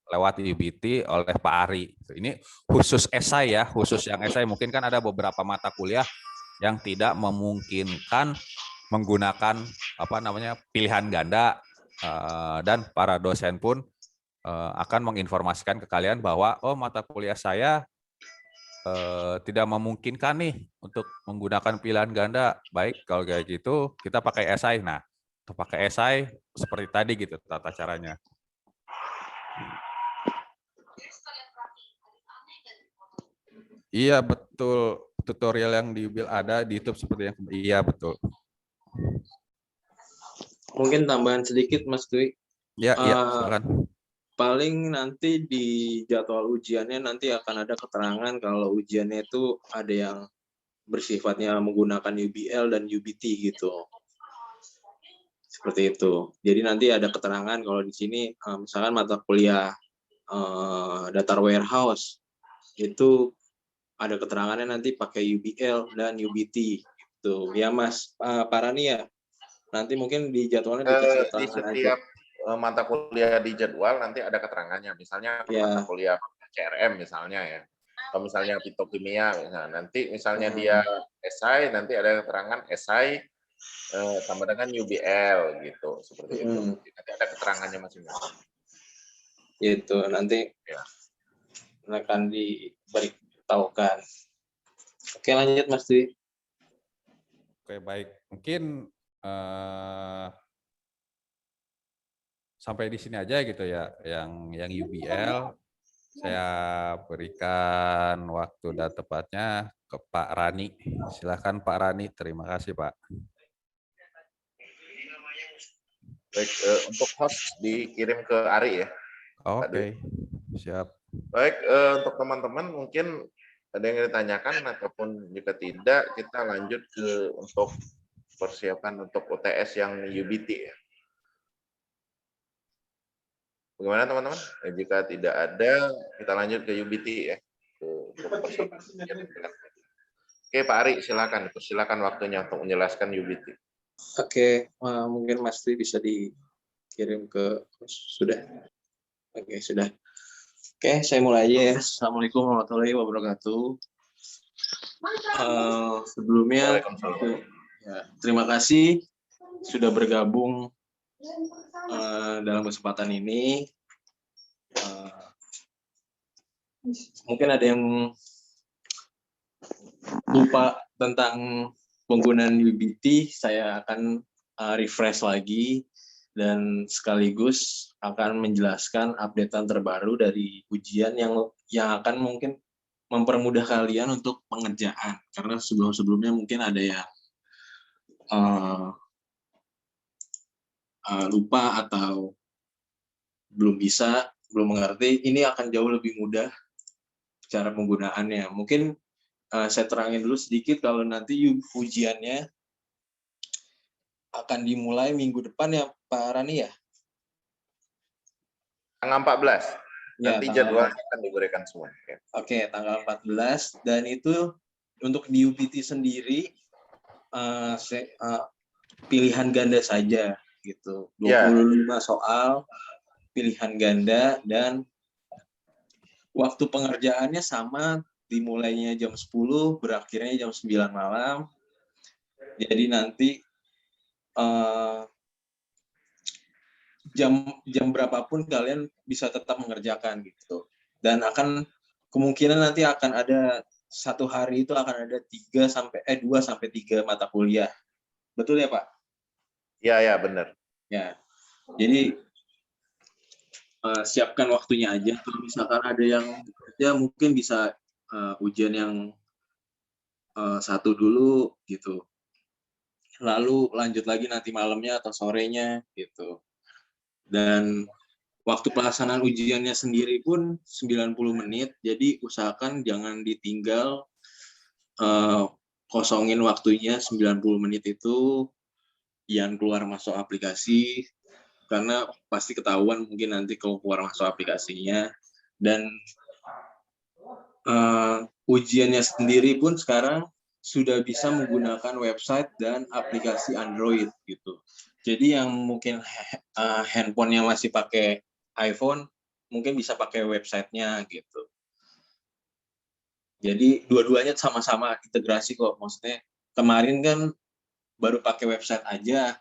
lewat UBT oleh Pak Ari. Ini khusus esai ya, khusus yang esai. Mungkin kan ada beberapa mata kuliah yang tidak memungkinkan menggunakan apa namanya pilihan ganda, dan para dosen pun akan menginformasikan ke kalian bahwa oh mata kuliah saya tidak memungkinkan nih untuk menggunakan pilihan ganda. Baik, kalau kayak gitu kita pakai esai. Nah, untuk pakai esai seperti tadi gitu tata caranya. Iya betul, tutorial yang di Bill ada di YouTube seperti yang iya betul. Mungkin tambahan sedikit Mas Dwi. Ya, silakan. Paling nanti di jadwal ujiannya nanti akan ada keterangan kalau ujiannya itu ada yang bersifatnya menggunakan UBL dan UBT gitu. Seperti itu. Jadi nanti ada keterangan kalau di sini misalkan mata kuliah data warehouse itu ada keterangannya nanti pakai UBL dan UBT gitu ya Mas Parani ya. Nanti mungkin di jadwalnya dikasih Di keterangan aja. setiap mata kuliah di jadwal nanti ada keterangannya. Misalnya mata Ya. kuliah CRM misalnya ya. Atau misalnya fitokimia, nanti misalnya Hmm. dia SI, nanti ada keterangan SI sama dengan UBL gitu, seperti itu. Nanti ada keterangannya masing-masing. Itu nanti Ya. akan diberitahukan. Oke, lanjut Mas Dwi. Oke, baik. Mungkin sampai di sini aja gitu ya. Yang UBL saya berikan waktu dan tepatnya ke Pak Rani. Silakan Pak Rani. Terima kasih Pak. Baik, untuk host dikirim ke Ari ya. Oke, siap. Baik, untuk teman-teman mungkin ada yang ditanyakan ataupun jika tidak kita lanjut ke untuk persiapan untuk UTS yang UBT ya. Bagaimana teman-teman? Jika tidak ada, kita lanjut ke UBT ya. Untuk persiapan. Oke Pak Ari, silakan waktunya untuk menjelaskan UBT. Oke, mungkin Mas Dwi bisa dikirim ke sudah. Oke, sudah. Oke, saya mulai aja ya. Assalamualaikum warahmatullahi wabarakatuh. Sebelumnya, ya, terima kasih sudah bergabung dalam kesempatan ini. Mungkin ada yang lupa tentang penggunaan UBT, saya akan refresh lagi dan sekaligus akan menjelaskan updatean terbaru dari ujian yang akan mungkin mempermudah kalian untuk pengerjaan, karena sebelum-sebelumnya mungkin ada yang lupa atau belum bisa, belum mengerti. Ini akan jauh lebih mudah cara penggunaannya. Mungkin saya terangin dulu sedikit kalau nanti ujiannya akan dimulai minggu depan ya Pak Rani ya? Tanggal 14. Ya, nanti jadwalnya akan diberikan semua. Oke, tanggal 14 dan itu untuk di UPT sendiri pilihan ganda saja gitu. 25 soal pilihan ganda dan waktu pengerjaannya sama, dimulainya jam 10, berakhirnya jam 9 malam. Jadi nanti jam berapapun kalian bisa tetap mengerjakan gitu. Dan kemungkinan nanti akan ada satu hari itu akan ada 2 sampai 3 mata kuliah. Betul ya, Pak? Iya, benar. Ya. Jadi siapkan waktunya aja. Kalau misalkan ada yang ya mungkin bisa ujian yang satu dulu gitu. Lalu lanjut lagi nanti malamnya atau sorenya gitu. Dan waktu pelaksanaan ujiannya sendiri pun 90 menit, jadi usahakan jangan ditinggal, kosongin waktunya 90 menit itu, jangan keluar masuk aplikasi, karena pasti ketahuan mungkin nanti kalau keluar masuk aplikasinya. Dan ujiannya sendiri pun sekarang sudah bisa menggunakan website dan aplikasi Android gitu. Jadi yang mungkin handphonenya masih pakai iPhone, mungkin bisa pakai websitenya gitu. Jadi dua-duanya sama-sama integrasi kok. Maksudnya kemarin kan baru pakai website aja,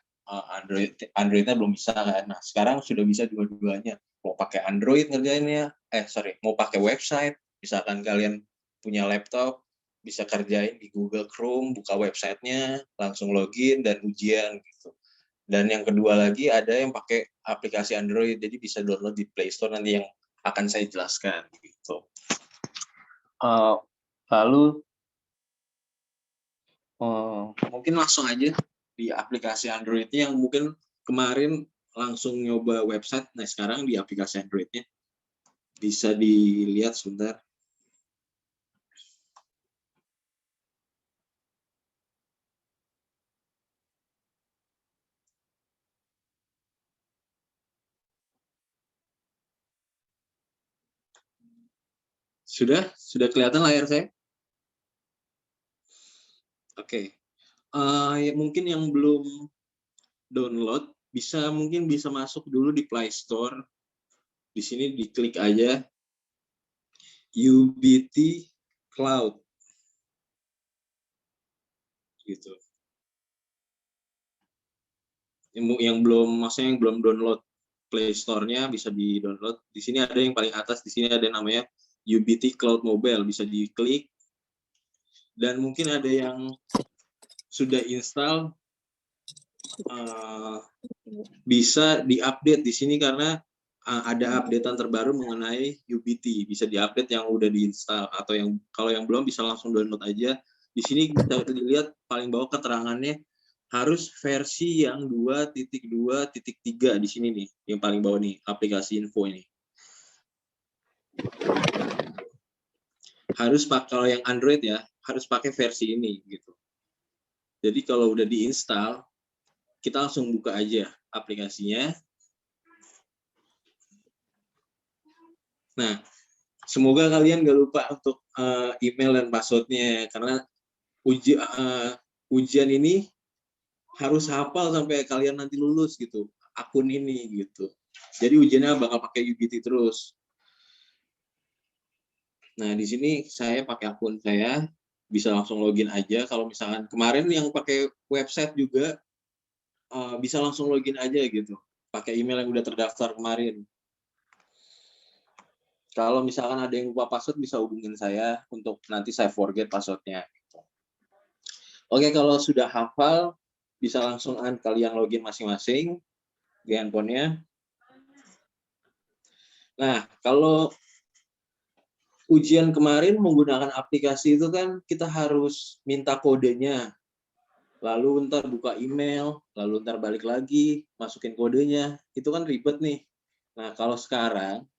Androidnya belum bisa kan. Nah sekarang sudah bisa dua-duanya. Mau pakai Android ngerjainnya, mau pakai website. Misalkan kalian punya laptop, bisa kerjain di Google Chrome, buka websitenya, langsung login dan ujian gitu. Dan yang kedua lagi ada yang pakai aplikasi Android, jadi bisa download di Play Store nanti yang akan saya jelaskan gitu. Lalu mungkin langsung aja di aplikasi Androidnya yang mungkin kemarin langsung nyoba website, nah sekarang di aplikasi Androidnya bisa dilihat sebentar. Sudah kelihatan layar saya? Oke. Ya, mungkin yang belum download mungkin bisa masuk dulu di Play Store. Di sini diklik aja UBT Cloud. Gitu. Yang belum download Play Store-nya bisa di-download. Di sini ada yang paling atas, di sini ada namanya UBT Cloud Mobile, bisa diklik. Dan mungkin ada yang sudah install, bisa diupdate di sini karena ada updatean terbaru mengenai UBT, bisa diupdate yang udah diinstal, atau kalau yang belum bisa langsung download aja. Di sini bisa dilihat paling bawah keterangannya harus versi yang 2.2.3 di sini nih, yang paling bawah nih, aplikasi info ini. Kalau yang Android ya, harus pakai versi ini gitu. Jadi kalau udah diinstal, kita langsung buka aja aplikasinya. Nah, semoga kalian gak lupa untuk email dan passwordnya, karena ujian ini harus hafal sampai kalian nanti lulus gitu, akun ini gitu. Jadi ujiannya bakal pakai UBT terus. Nah, di sini saya pakai akun saya, bisa langsung login aja. Kalau misalkan kemarin yang pakai website juga bisa langsung login aja gitu, pakai email yang udah terdaftar kemarin. Kalau misalkan ada yang lupa password, bisa hubungin saya untuk nanti saya forget passwordnya. Oke, kalau sudah hafal, bisa langsung kalian login masing-masing di handphonenya. Nah, kalau ujian kemarin menggunakan aplikasi itu kan kita harus minta kodenya, lalu ntar buka email, lalu ntar balik lagi, masukin kodenya, itu kan ribet nih. Nah, kalau sekarang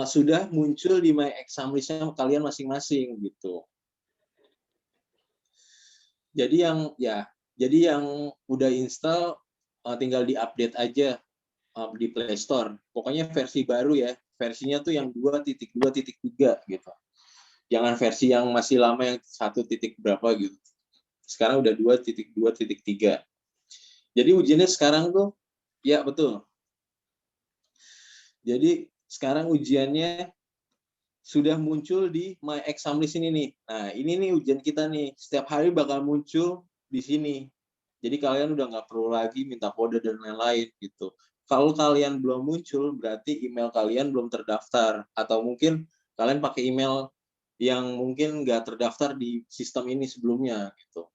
sudah muncul di My Exam List-nya kalian masing-masing gitu. Jadi yang udah install tinggal di-update aja di Play Store. Pokoknya versi baru ya, versinya tuh yang 2.2.3 gitu. Jangan versi yang masih lama yang 1. berapa gitu. Sekarang udah 2.2.3. Jadi ujiannya sekarang tuh, ya betul. Jadi sekarang ujiannya sudah muncul di My Exam List ini nih. Nah, ini nih ujian kita nih. Setiap hari bakal muncul di sini. Jadi kalian udah nggak perlu lagi minta kode dan lain-lain gitu. Kalau kalian belum muncul, berarti email kalian belum terdaftar. Atau mungkin kalian pakai email yang mungkin nggak terdaftar di sistem ini sebelumnya gitu.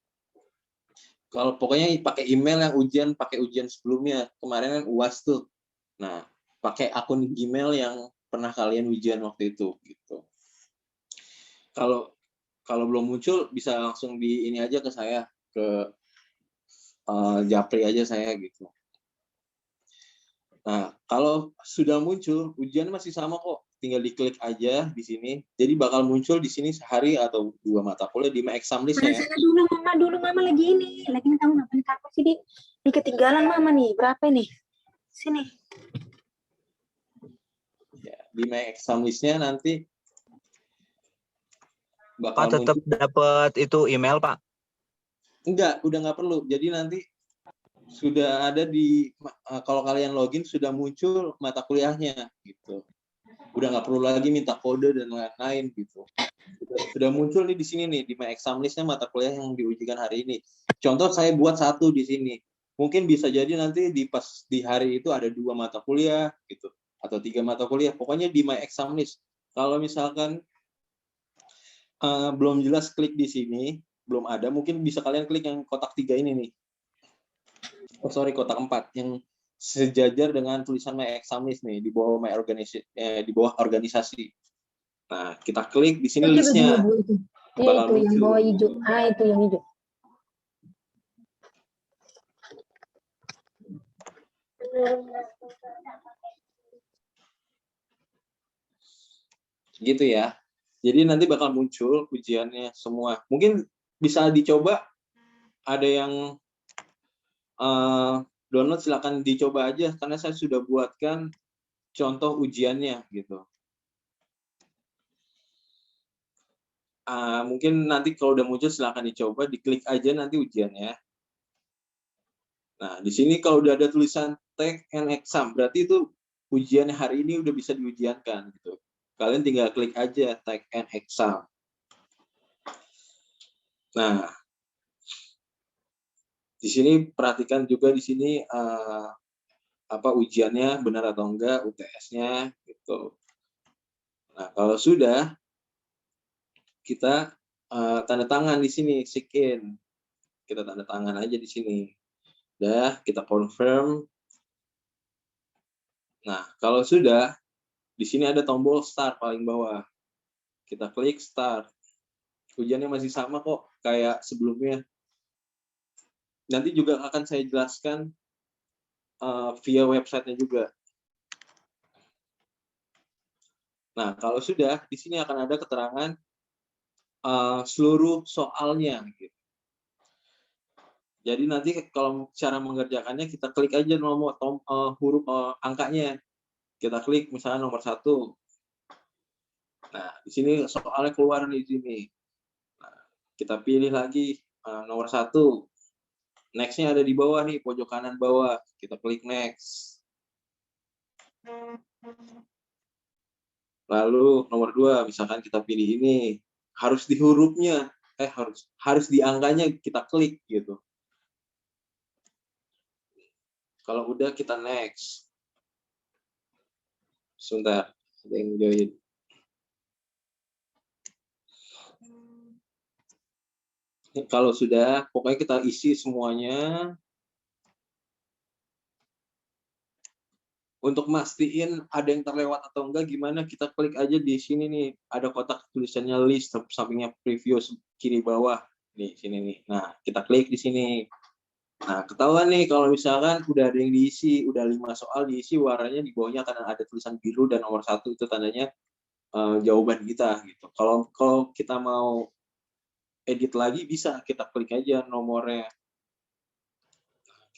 Kalau pokoknya pakai email yang pakai ujian sebelumnya. Kemarin kan UAS tuh. Nah, pakai akun Gmail yang pernah kalian ujian waktu itu gitu. Kalau belum muncul bisa langsung di ini aja ke saya, ke Japri aja saya gitu. Nah, kalau sudah muncul, ujian masih sama kok. Tinggal diklik aja di sini. Jadi bakal muncul di sini sehari atau 2 mata kuliah di My Exam List ya. Sana dulu mama lagi ini. Lagi tahu ngapain kakak sih di ketinggalan mama nih. Berapa nih? Sini. Ya, di My Exam List-nya nanti bakal Pak tetap dapat itu email Pak? Enggak, udah nggak perlu. Jadi nanti sudah ada kalau kalian login sudah muncul mata kuliahnya gitu. Udah nggak perlu lagi minta kode dan lain-lain gitu. Sudah muncul nih di sini nih di My Exam List-nya mata kuliah yang diujikan hari ini. Contoh saya buat 1 di sini. Mungkin bisa jadi nanti di hari itu ada 2 mata kuliah gitu atau 3 mata kuliah. Pokoknya di My Exam List. Kalau misalkan belum jelas, klik di sini, belum ada, mungkin bisa kalian klik yang kotak 3 ini nih. Kotak 4 yang sejajar dengan tulisan My Exam List nih di bawah di bawah organisasi. Nah, kita klik di sini listnya. Itu yang bawah hijau. Itu yang hijau. Gitu ya. Jadi nanti bakal muncul ujiannya semua. Mungkin bisa dicoba. Ada yang download, silakan dicoba aja karena saya sudah buatkan contoh ujiannya gitu. Mungkin nanti kalau udah muncul silahkan dicoba, diklik aja nanti ujiannya. Nah, di sini kalau udah ada tulisan take and exam, berarti itu ujian hari ini udah bisa diujiankan gitu. Kalian tinggal klik aja take and exam. Nah, di sini perhatikan juga di sini ujiannya benar atau enggak, UTS-nya gitu. Nah, kalau sudah kita tanda tangan di sini, sign in. Kita tanda tangan aja di sini. Udah, kita confirm. Nah, kalau sudah, di sini ada tombol start paling bawah. Kita klik start. Ujiannya masih sama kok, kayak sebelumnya. Nanti juga akan saya jelaskan via website-nya juga. Nah, kalau sudah, di sini akan ada keterangan seluruh soalnya. Gitu. Jadi nanti kalau cara mengerjakannya, kita klik aja nomor huruf angkanya. Kita klik misalnya nomor 1. Nah, di sini soalnya keluar di sini. Nah, kita pilih lagi nomor 1. Next-nya ada di bawah nih, pojok kanan bawah. Kita klik next. Lalu nomor 2, misalkan kita pilih ini, harus di hurufnya, harus di angkanya kita klik gitu. Kalau udah kita next. Sebentar, ada yang join. Kalau sudah, pokoknya kita isi semuanya. Untuk mastiin ada yang terlewat atau enggak, gimana, kita klik aja di sini nih. Ada kotak tulisannya list, sampingnya preview kiri bawah. Nih, sini nih. Nah, kita klik di sini. Nah, ketahuan nih kalau misalkan udah ada yang diisi, udah 5 soal diisi, warnanya di bawahnya akan ada tulisan biru dan nomor 1 itu tandanya jawaban kita gitu. Kalau kita mau edit lagi bisa, kita klik aja nomornya.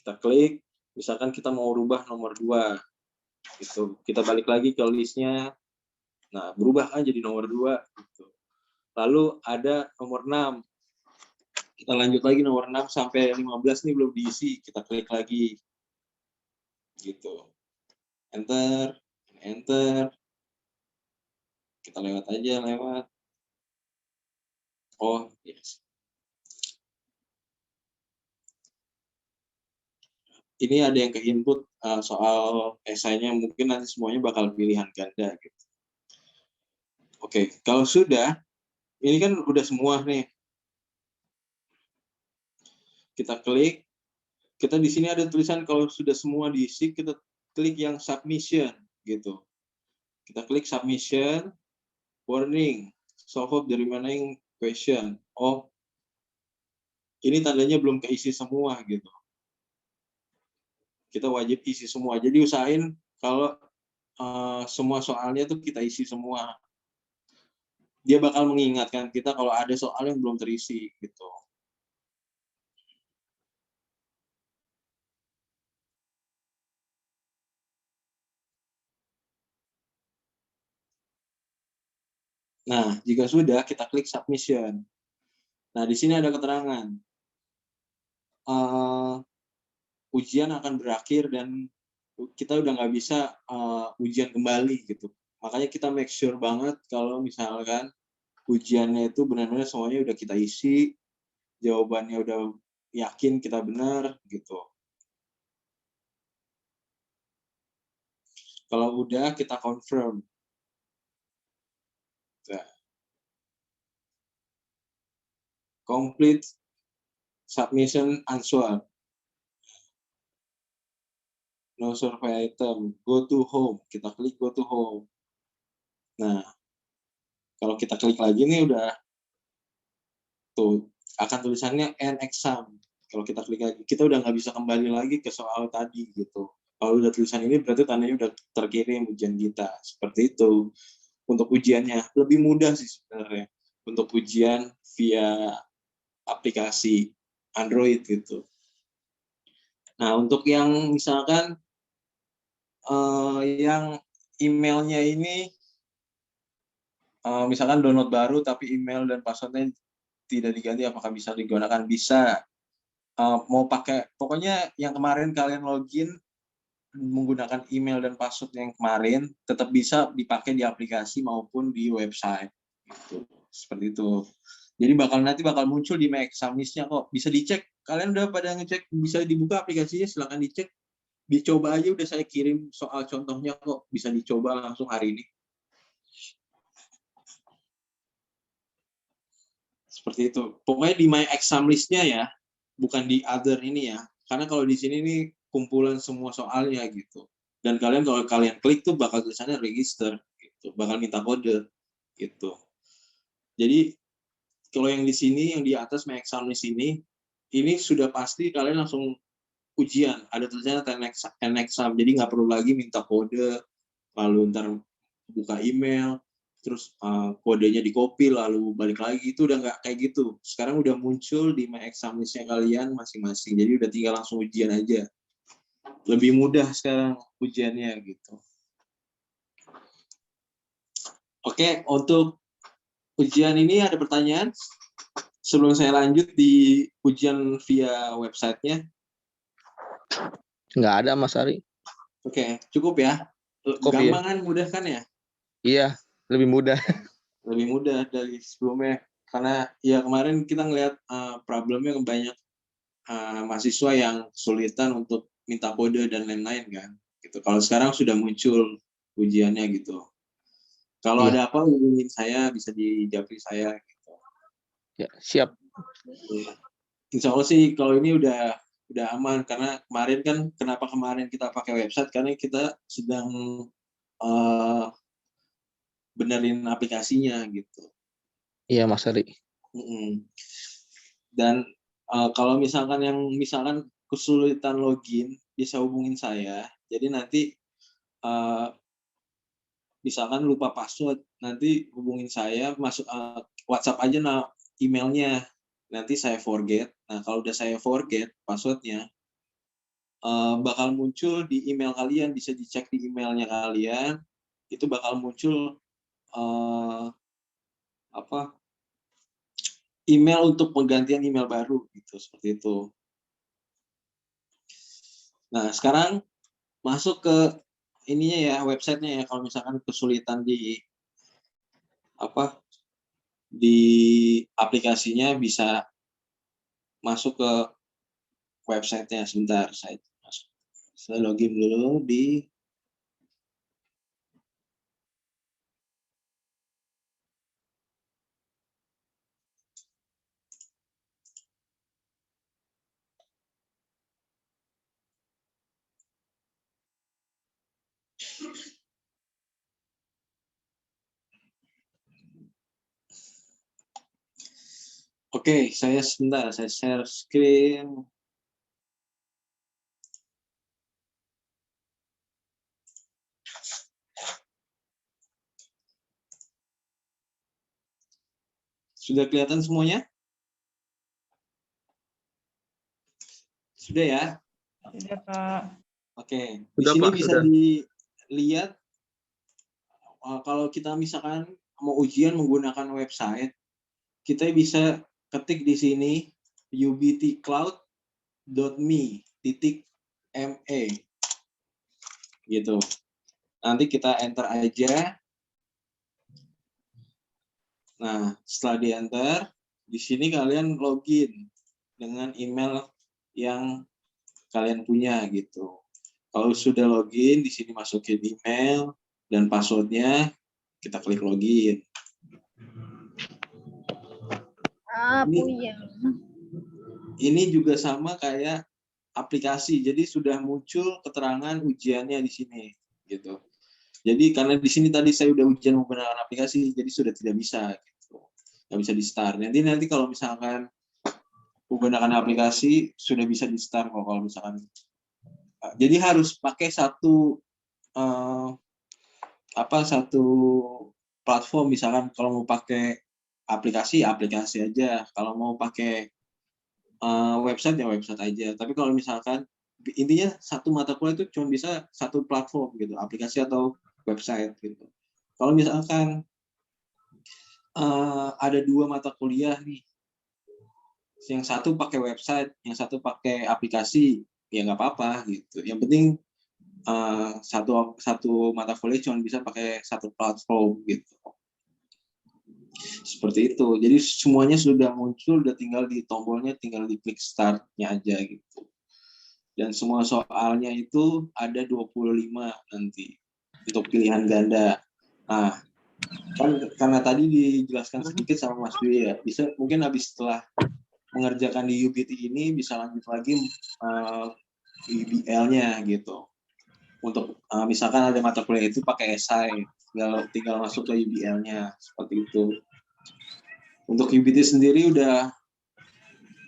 Kita klik, misalkan kita mau rubah nomor 2. Gitu. Kita balik lagi ke listnya. Nah, berubah kan jadi nomor 2 gitu. Lalu ada nomor 6. Kita lanjut lagi nomor 6 sampai 15 nih belum diisi, kita klik lagi. Gitu. Enter, enter. Kita lewat aja, lewat. Oh, yes. Ini ada yang ke input soal esainya, mungkin nanti semuanya bakal pilihan ganda gitu. Oke, kalau sudah, ini kan udah semua nih. Kita klik, kita di sini ada tulisan kalau sudah semua diisi, kita klik yang submission gitu. Kita klik submission, warning, solve the remaining question. Oh, ini tandanya belum keisi semua gitu. Kita wajib isi semua. Jadi usahain kalau semua soalnya tuh kita isi semua. Dia bakal mengingatkan kita kalau ada soal yang belum terisi gitu. Nah, jika sudah, kita klik submission. Nah, di sini ada keterangan. Ujian akan berakhir dan kita udah nggak bisa ujian kembali gitu. Makanya kita make sure banget kalau misalkan ujiannya itu benar-benar semuanya udah kita isi, jawabannya udah yakin kita benar gitu. Kalau udah, kita confirm. Nah. Complete submission answer. No survey item. Go to home. Kita klik go to home. Nah, kalau kita klik lagi nih udah tuh akan tulisannya end exam. Kalau kita klik lagi, kita udah nggak bisa kembali lagi ke soal tadi gitu. Kalau udah tulisan ini berarti tandanya udah terkirim ujian kita. Seperti itu. Untuk ujiannya lebih mudah sih sebenarnya. Untuk ujian via aplikasi Android gitu. Nah, untuk yang misalkan yang emailnya ini misalkan download baru tapi email dan passwordnya tidak diganti, apakah bisa digunakan? Bisa. Mau pakai, pokoknya yang kemarin kalian login menggunakan email dan password yang kemarin tetap bisa dipakai di aplikasi maupun di website. Gitu. Seperti itu. Jadi nanti bakal muncul di My Exam List-nya kok. Bisa dicek. Kalian udah pada ngecek, bisa dibuka aplikasinya, silakan dicek. Dicoba aja, udah saya kirim soal contohnya kok. Bisa dicoba langsung hari ini. Seperti itu. Pokoknya di My Exam List-nya ya, bukan di other ini ya. Karena kalau di sini nih kumpulan semua soalnya gitu. Dan kalau kalian klik tuh bakal tulisannya register gitu, bakal minta kode gitu. Jadi kalau yang di sini, yang di atas My Exam List ini sudah pasti kalian langsung ujian. Ada tulisannya ten exam, jadi nggak perlu lagi minta kode, lalu ntar buka email, terus kodenya di copy lalu balik lagi. Itu udah nggak kayak gitu. Sekarang udah muncul di My Exam List-nya kalian masing-masing. Jadi udah tinggal langsung ujian aja. Lebih mudah sekarang ujiannya gitu. Oke, untuk ujian ini ada pertanyaan? Sebelum saya lanjut di ujian via website-nya. Nggak ada, Mas Ari. Oke, cukup ya? Cukup, Gampang kan, mudah kan ya? Iya, lebih mudah. Lebih mudah dari sebelumnya. Karena ya kemarin kita ngelihat problemnya banyak mahasiswa yang kesulitan untuk minta kode dan lain-lain kan. Gitu. Kalau sekarang sudah muncul ujiannya gitu. Kalau Iya. ada apa hubungin saya, bisa dijawab saya gitu. Ya, siap. Insya Allah sih kalau ini udah aman, karena kemarin kan, kenapa kemarin kita pakai website, karena kita sedang benerin aplikasinya gitu. Iya, Mas Ari. Dan kalau misalkan kesulitan login, bisa hubungin saya. Jadi nanti misalkan lupa password, nanti hubungin saya, masuk WhatsApp aja emailnya. Nanti saya forget. Nah, kalau udah saya forget passwordnya, bakal muncul di email kalian, bisa dicek di emailnya kalian, itu bakal muncul email untuk penggantian email baru gitu, seperti itu. Nah, sekarang masuk ke ininya ya, websitenya ya. Kalau misalkan kesulitan di aplikasinya, bisa masuk ke websitenya. Sebentar, saya login dulu di Oke, saya share screen. Sudah kelihatan semuanya? Sudah ya? Sudah, Pak. Oke, di Sudah, sini Pak, bisa sudah. dilihat kalau kita misalkan mau ujian menggunakan website, kita bisa ketik di sini ubtcloud.me gitu. Nanti kita enter aja. Nah, setelah di enter, di sini kalian login dengan email yang kalian punya gitu. Kalau sudah login, di sini masukin email dan passwordnya, kita klik login. Ini juga sama kayak aplikasi, jadi sudah muncul keterangan ujiannya di sini, gitu. Jadi karena di sini tadi saya udah ujian menggunakan aplikasi, jadi sudah tidak bisa, gitu. Nggak bisa di start. Nanti kalau misalkan menggunakan aplikasi sudah bisa di start kok kalau misalkan. Jadi harus pakai satu platform. Misalkan kalau mau pakai aplikasi aja, kalau mau pakai website ya website aja. Tapi kalau misalkan intinya satu mata kuliah itu cuma bisa satu platform gitu, aplikasi atau website gitu. Kalau misalkan ada 2 mata kuliah nih. Yang satu pakai website, yang satu pakai aplikasi, ya nggak apa-apa gitu. Yang penting satu mata kuliah cuma bisa pakai satu platform gitu. Seperti itu. Jadi semuanya sudah muncul, udah tinggal di tombolnya, tinggal di klik start-nya aja gitu. Dan semua soalnya itu ada 25 nanti untuk pilihan ganda. Nah, kan karena tadi dijelaskan sedikit sama Mas Dwi ya, bisa mungkin habis setelah mengerjakan di UBT ini bisa lanjut lagi UBL-nya gitu. Untuk misalkan ada mata kuliah itu pakai esai, tinggal masuk ke UBL-nya seperti itu. Untuk UBT sendiri udah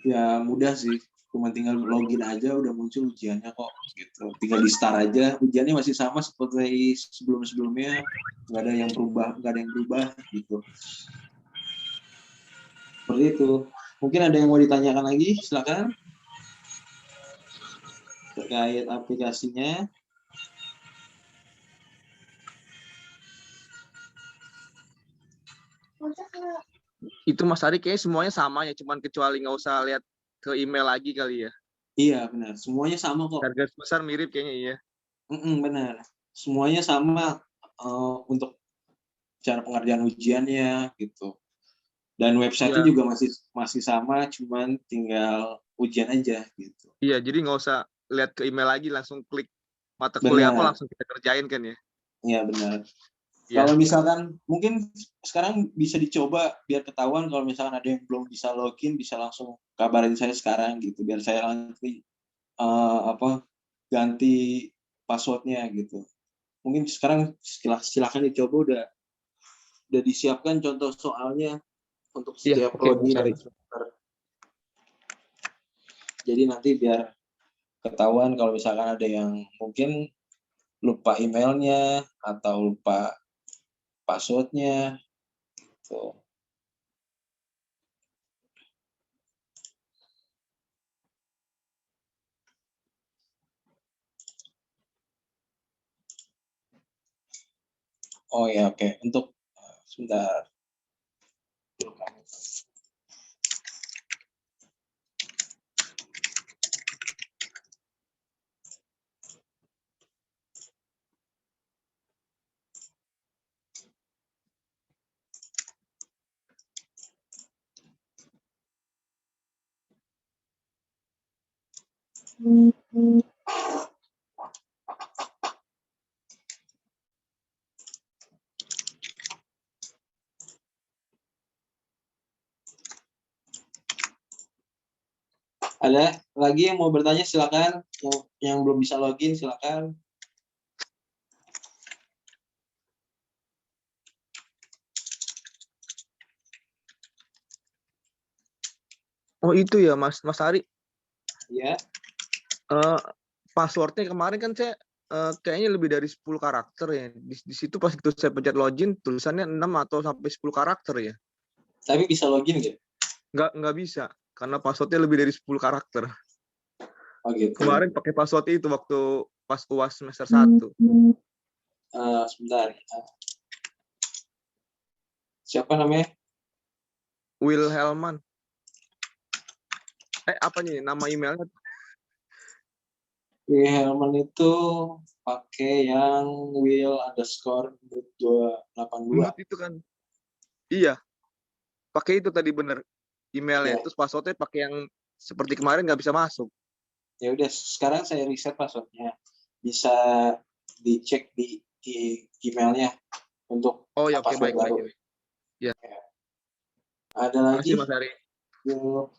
ya mudah sih, cuma tinggal login aja udah muncul ujiannya kok gitu. Tinggal di start aja, ujiannya masih sama seperti sebelum-sebelumnya, nggak ada yang berubah gitu. Seperti itu. Mungkin ada yang mau ditanyakan lagi, silakan. Terkait aplikasinya. Itu Mas Ari kayaknya semuanya sama ya, cuman kecuali nggak usah lihat ke email lagi kali ya. Iya benar, semuanya sama kok. Harga besar mirip kayaknya iya. Benar, semuanya sama untuk cara pengerjaan ujiannya gitu. Dan website-nya Iya. juga masih sama, cuman tinggal ujian aja gitu. Iya, jadi nggak usah lihat ke email lagi, langsung klik mata kuliah apa Benar. langsung kita kerjain kan ya. Iya benar. Iya. Kalau misalkan mungkin sekarang bisa dicoba biar ketahuan kalau misalkan ada yang belum bisa login, bisa langsung kabarin saya sekarang gitu biar saya nanti ganti passwordnya gitu. Mungkin sekarang silakan dicoba, udah disiapkan contoh soalnya untuk Iya, setiap oke, prodi Mas Ari. dan semester. Jadi nanti biar ketahuan kalau misalkan ada yang mungkin lupa emailnya atau lupa passwordnya gitu. Oh ya, oke. Untuk sebentar. Ada lagi yang mau bertanya silakan. Yang belum bisa login silakan. Oh itu ya Mas Ari. Ya. Passwordnya kemarin kan saya kayaknya lebih dari 10 karakter ya. Di situ pas itu saya pencet login tulisannya 6 atau sampai 10 karakter ya. Tapi bisa login nggak? Nggak bisa karena passwordnya lebih dari 10 karakter. Oh gitu. Kemarin pakai password itu waktu pas UAS semester 1. Sebentar. Siapa namanya? Will Helman. Apa nih nama emailnya? Helman itu pakai yang will_282. Menurut itu kan. Iya. Pakai itu tadi bener emailnya. Ya. Terus passwordnya pakai yang seperti kemarin nggak bisa masuk. Ya udah, sekarang saya reset passwordnya. Bisa dicek di emailnya untuk password baru. Ya. Ada lagi? Terima kasih Mas Ari. Yuk.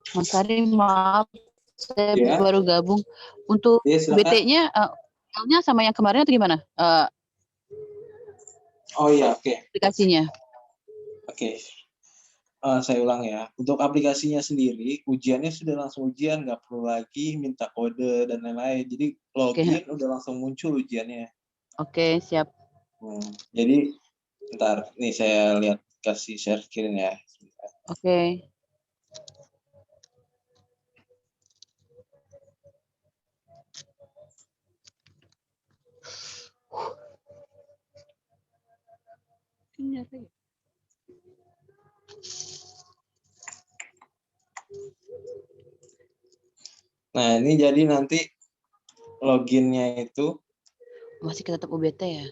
Mas Ari, maaf, saya Ya. baru gabung. Untuk Ya, BT-nya, L-nya sama yang kemarin atau gimana? Oh iya, oke. Aplikasinya. Oke. Saya ulang ya. Untuk aplikasinya sendiri, ujiannya sudah langsung ujian, nggak perlu lagi minta kode dan lain-lain. Jadi login udah langsung muncul ujiannya. Oke, siap. Jadi, ntar nih saya lihat kasih share screen ya. Oke. Nah, ini jadi nanti loginnya itu Masih tetap UBT ya?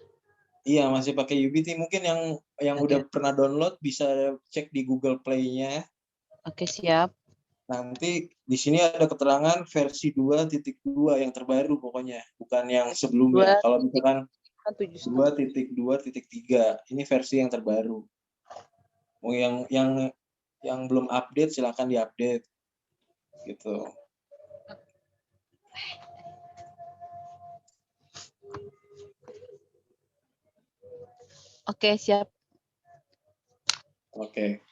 iya masih pakai UBT. Mungkin yang Oke. udah pernah download bisa cek di Google Play-nya. Oke, siap. Nanti di sini ada keterangan versi 2.2 yang terbaru pokoknya, bukan yang sebelumnya. Kalau misalkan 2.2.3 ini versi yang terbaru. Mau yang belum update silakan diupdate gitu. Oke, siap. Oke.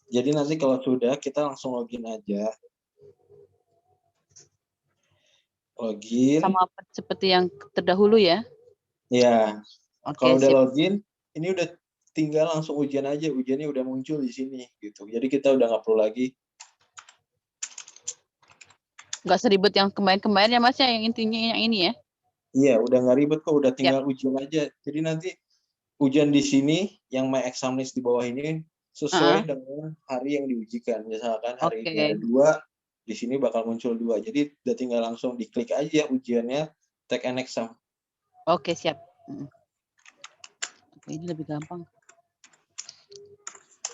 Jadi nanti kalau sudah kita langsung login aja. Login. Sama seperti yang terdahulu ya? Ya. Oke, Kalau udah sip. login, ini udah tinggal langsung ujian aja. Ujiannya udah muncul di sini gitu. Jadi kita udah nggak perlu lagi. Nggak seribet yang kemarin-kemarin ya Mas ya, yang intinya yang ini ya? Iya, udah nggak ribet kok. Udah tinggal ujian aja. Jadi nanti ujian di sini yang my exam list di bawah ini sesuai dengan hari yang diujikan. Misalkan hari ini ada 2, di sini bakal muncul 2. Jadi udah tinggal langsung diklik aja ujiannya, take an exam. Oke, siap. Oke, ini lebih gampang.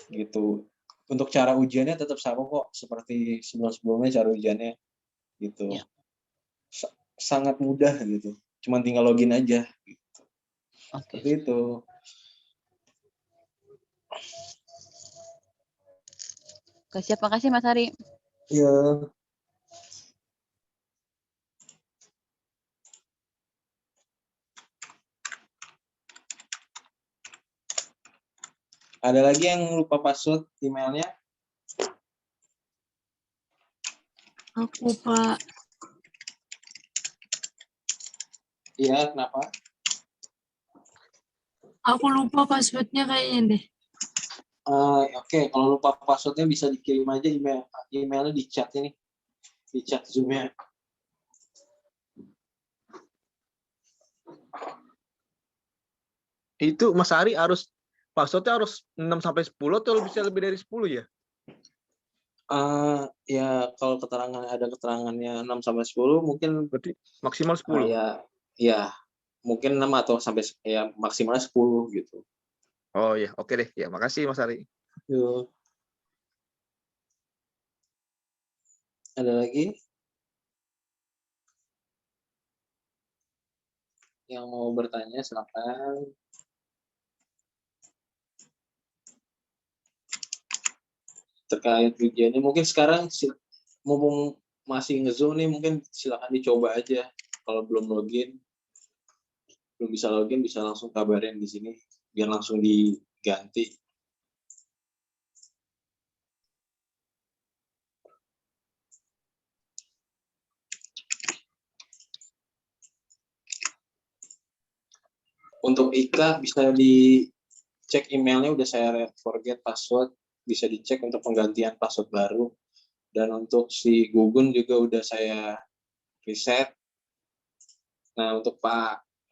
Gitu. Untuk cara ujiannya tetap sama kok seperti sebelum-sebelumnya cara ujiannya gitu. Ya. Sangat mudah gitu. Cuman tinggal login aja gitu. Oke. Seperti itu. Oke, siap. Makasih Mas Hari. Iya. Ada lagi yang lupa password emailnya? Aku, Pak. Iya, kenapa? Aku lupa passwordnya kayaknya deh. Oke, kalau lupa passwordnya bisa dikirim aja emailnya di chat ini, di chat Zoom-nya. Itu Mas Ari harus passwordnya harus 6 sampai 10 atau bisa lebih dari 10 ya? Ya kalau ada keterangannya 6 sampai 10 mungkin Berarti maksimal 10. ya mungkin 6 atau sampai ya maksimalnya 10 gitu. Oh iya, oke deh. Ya, makasih Mas Ari. Yuk. Ada lagi yang mau bertanya silakan. Terkait ujiannya mungkin sekarang mumpung masih nge-Zoom nih mungkin silakan dicoba aja. Kalau belum bisa login bisa langsung kabarin di sini biar langsung diganti. Untuk Ika bisa dicek emailnya udah saya forget password, bisa dicek untuk penggantian password baru. Dan untuk si Gugun juga udah saya reset. Nah untuk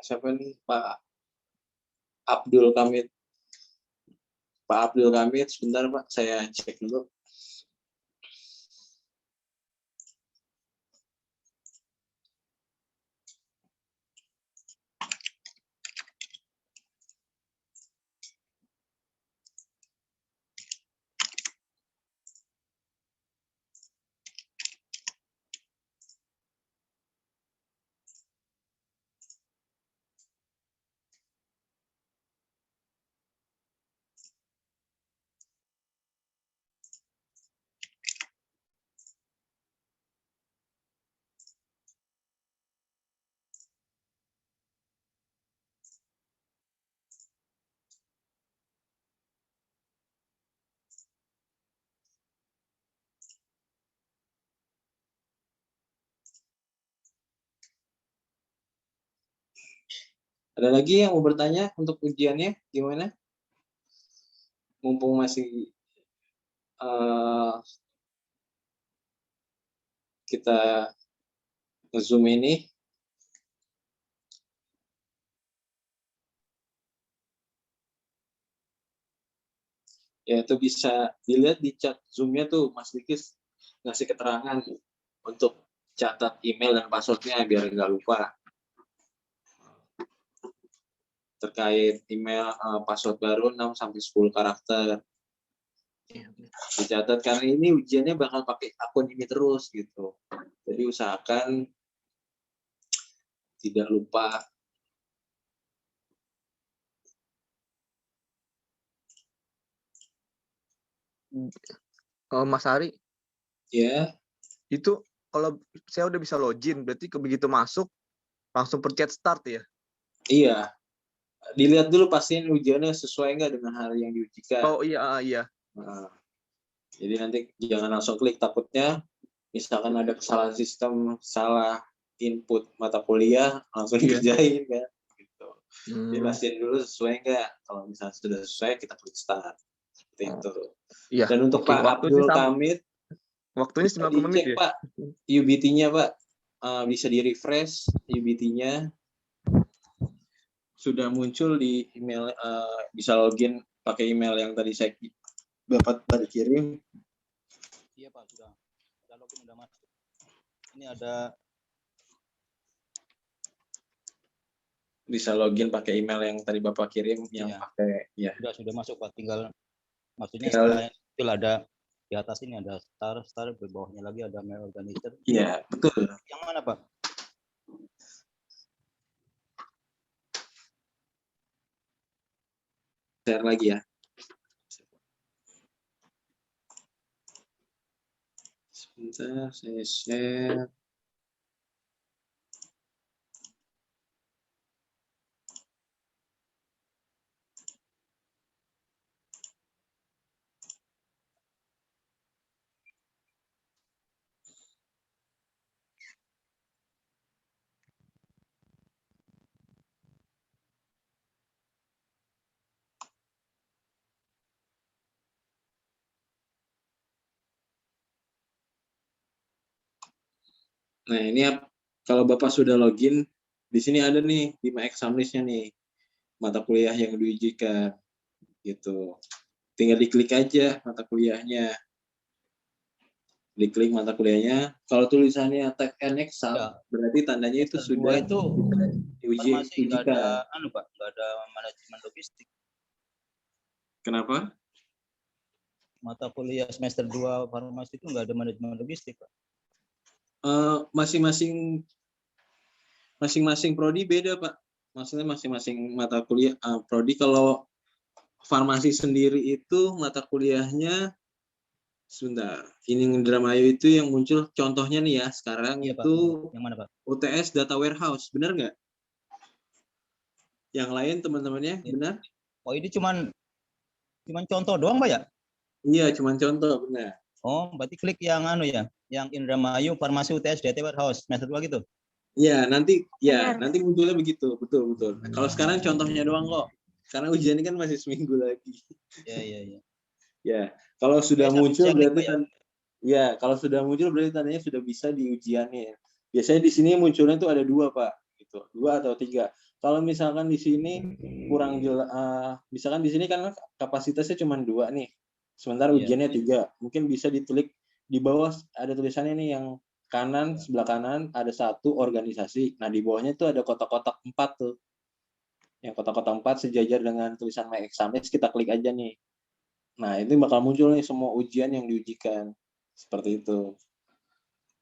siapa nih Pak Abdul Kamid sebentar Pak saya cek dulu. Ada lagi yang mau bertanya untuk ujiannya gimana? Mumpung masih kita nge-Zoom ini. Ya itu bisa dilihat di chat Zoom-nya tuh Mas Dikis ngasih keterangan untuk catat email dan passwordnya biar nggak lupa. Terkait email password baru 6 sampai 10 karakter. Dicatat karena ini ujiannya bakal pakai akun ini terus gitu. Jadi usahakan tidak lupa. Mas Ari, Ya, itu kalau saya udah bisa login, berarti begitu masuk langsung pencet start ya? iya. Dilihat dulu pastiin ujiannya sesuai nggak dengan hari yang diujikan. Oh iya, iya. Nah, jadi nanti jangan langsung klik, takutnya misalkan ada kesalahan sistem, salah input mata kuliah, langsung dikerjain kan. Gitu. Jadi pastiin dulu sesuai nggak. Kalau misalnya sudah sesuai, kita klik start. Seperti itu. Iya. Dan untuk Pak Abdul Kamid, waktunya 90 menit dicek ya? Pak, UBT-nya Pak. Bisa di-refresh UBT-nya. Sudah muncul di email, bisa login pakai email yang tadi saya Bapak tadi kirim. Iya Pak, sudah login, sudah masuk. Ini ada Bisa login pakai email yang tadi Bapak kirim, yang Iya. pakai ya. sudah masuk Pak, tinggal maksudnya Tinggal- setelah itu ada di atas ini ada star, di bawahnya lagi ada mail organizer. Iya, betul. Yang mana Pak? Share lagi ya. Sebentar, saya share. Nah, ini kalau Bapak sudah login, di sini ada nih 5 exam list-nya nih. Mata kuliah yang diujikan. Gitu. Tinggal diklik aja mata kuliahnya. Diklik mata kuliahnya. Kalau tulisannya tag and exam, Ya. berarti tandanya itu Semester dua sudah itu farmasi nggak ada diujikan. nggak ada manajemen logistik. Kenapa? Mata kuliah semester 2 farmasi itu nggak ada manajemen logistik Pak. Masing-masing prodi beda Pak. Maksudnya masing-masing mata kuliah prodi. Kalau farmasi sendiri itu mata kuliahnya sebentar. Ini Indramayu itu yang muncul contohnya nih ya sekarang Iya, Pak. itu Yang mana Pak? UTS Data Warehouse, benar nggak? Yang lain teman-temannya Iya. benar? Oh ini cuman contoh doang Pak ya? Iya, cuma contoh, benar. Oh berarti klik yang yang Indramayu Farmasi UTS Data Warehouse semester 2 gitu. Ya, nanti munculnya begitu, betul. Kalau sekarang contohnya doang kok. Karena ujian ini kan masih seminggu lagi. Iya. Ya, kalau sudah Saya muncul klik, berarti Pak, kalau sudah muncul berarti tandanya sudah bisa diujiannya. Biasanya di sini munculnya itu ada 2 Pak, gitu. 2 atau 3. Kalau misalkan di sini kurang jelas, misalkan di sini kan kapasitasnya cuma 2 nih. Sementara Iya. ujiannya 3. Mungkin bisa ditulis di bawah ada tulisannya nih yang kanan, sebelah kanan ada 1 organisasi. Nah, di bawahnya tuh ada kotak-kotak 4 tuh. Yang kotak-kotak 4 sejajar dengan tulisan My Examines, kita klik aja nih. Nah, itu bakal muncul nih semua ujian yang diujikan. Seperti itu.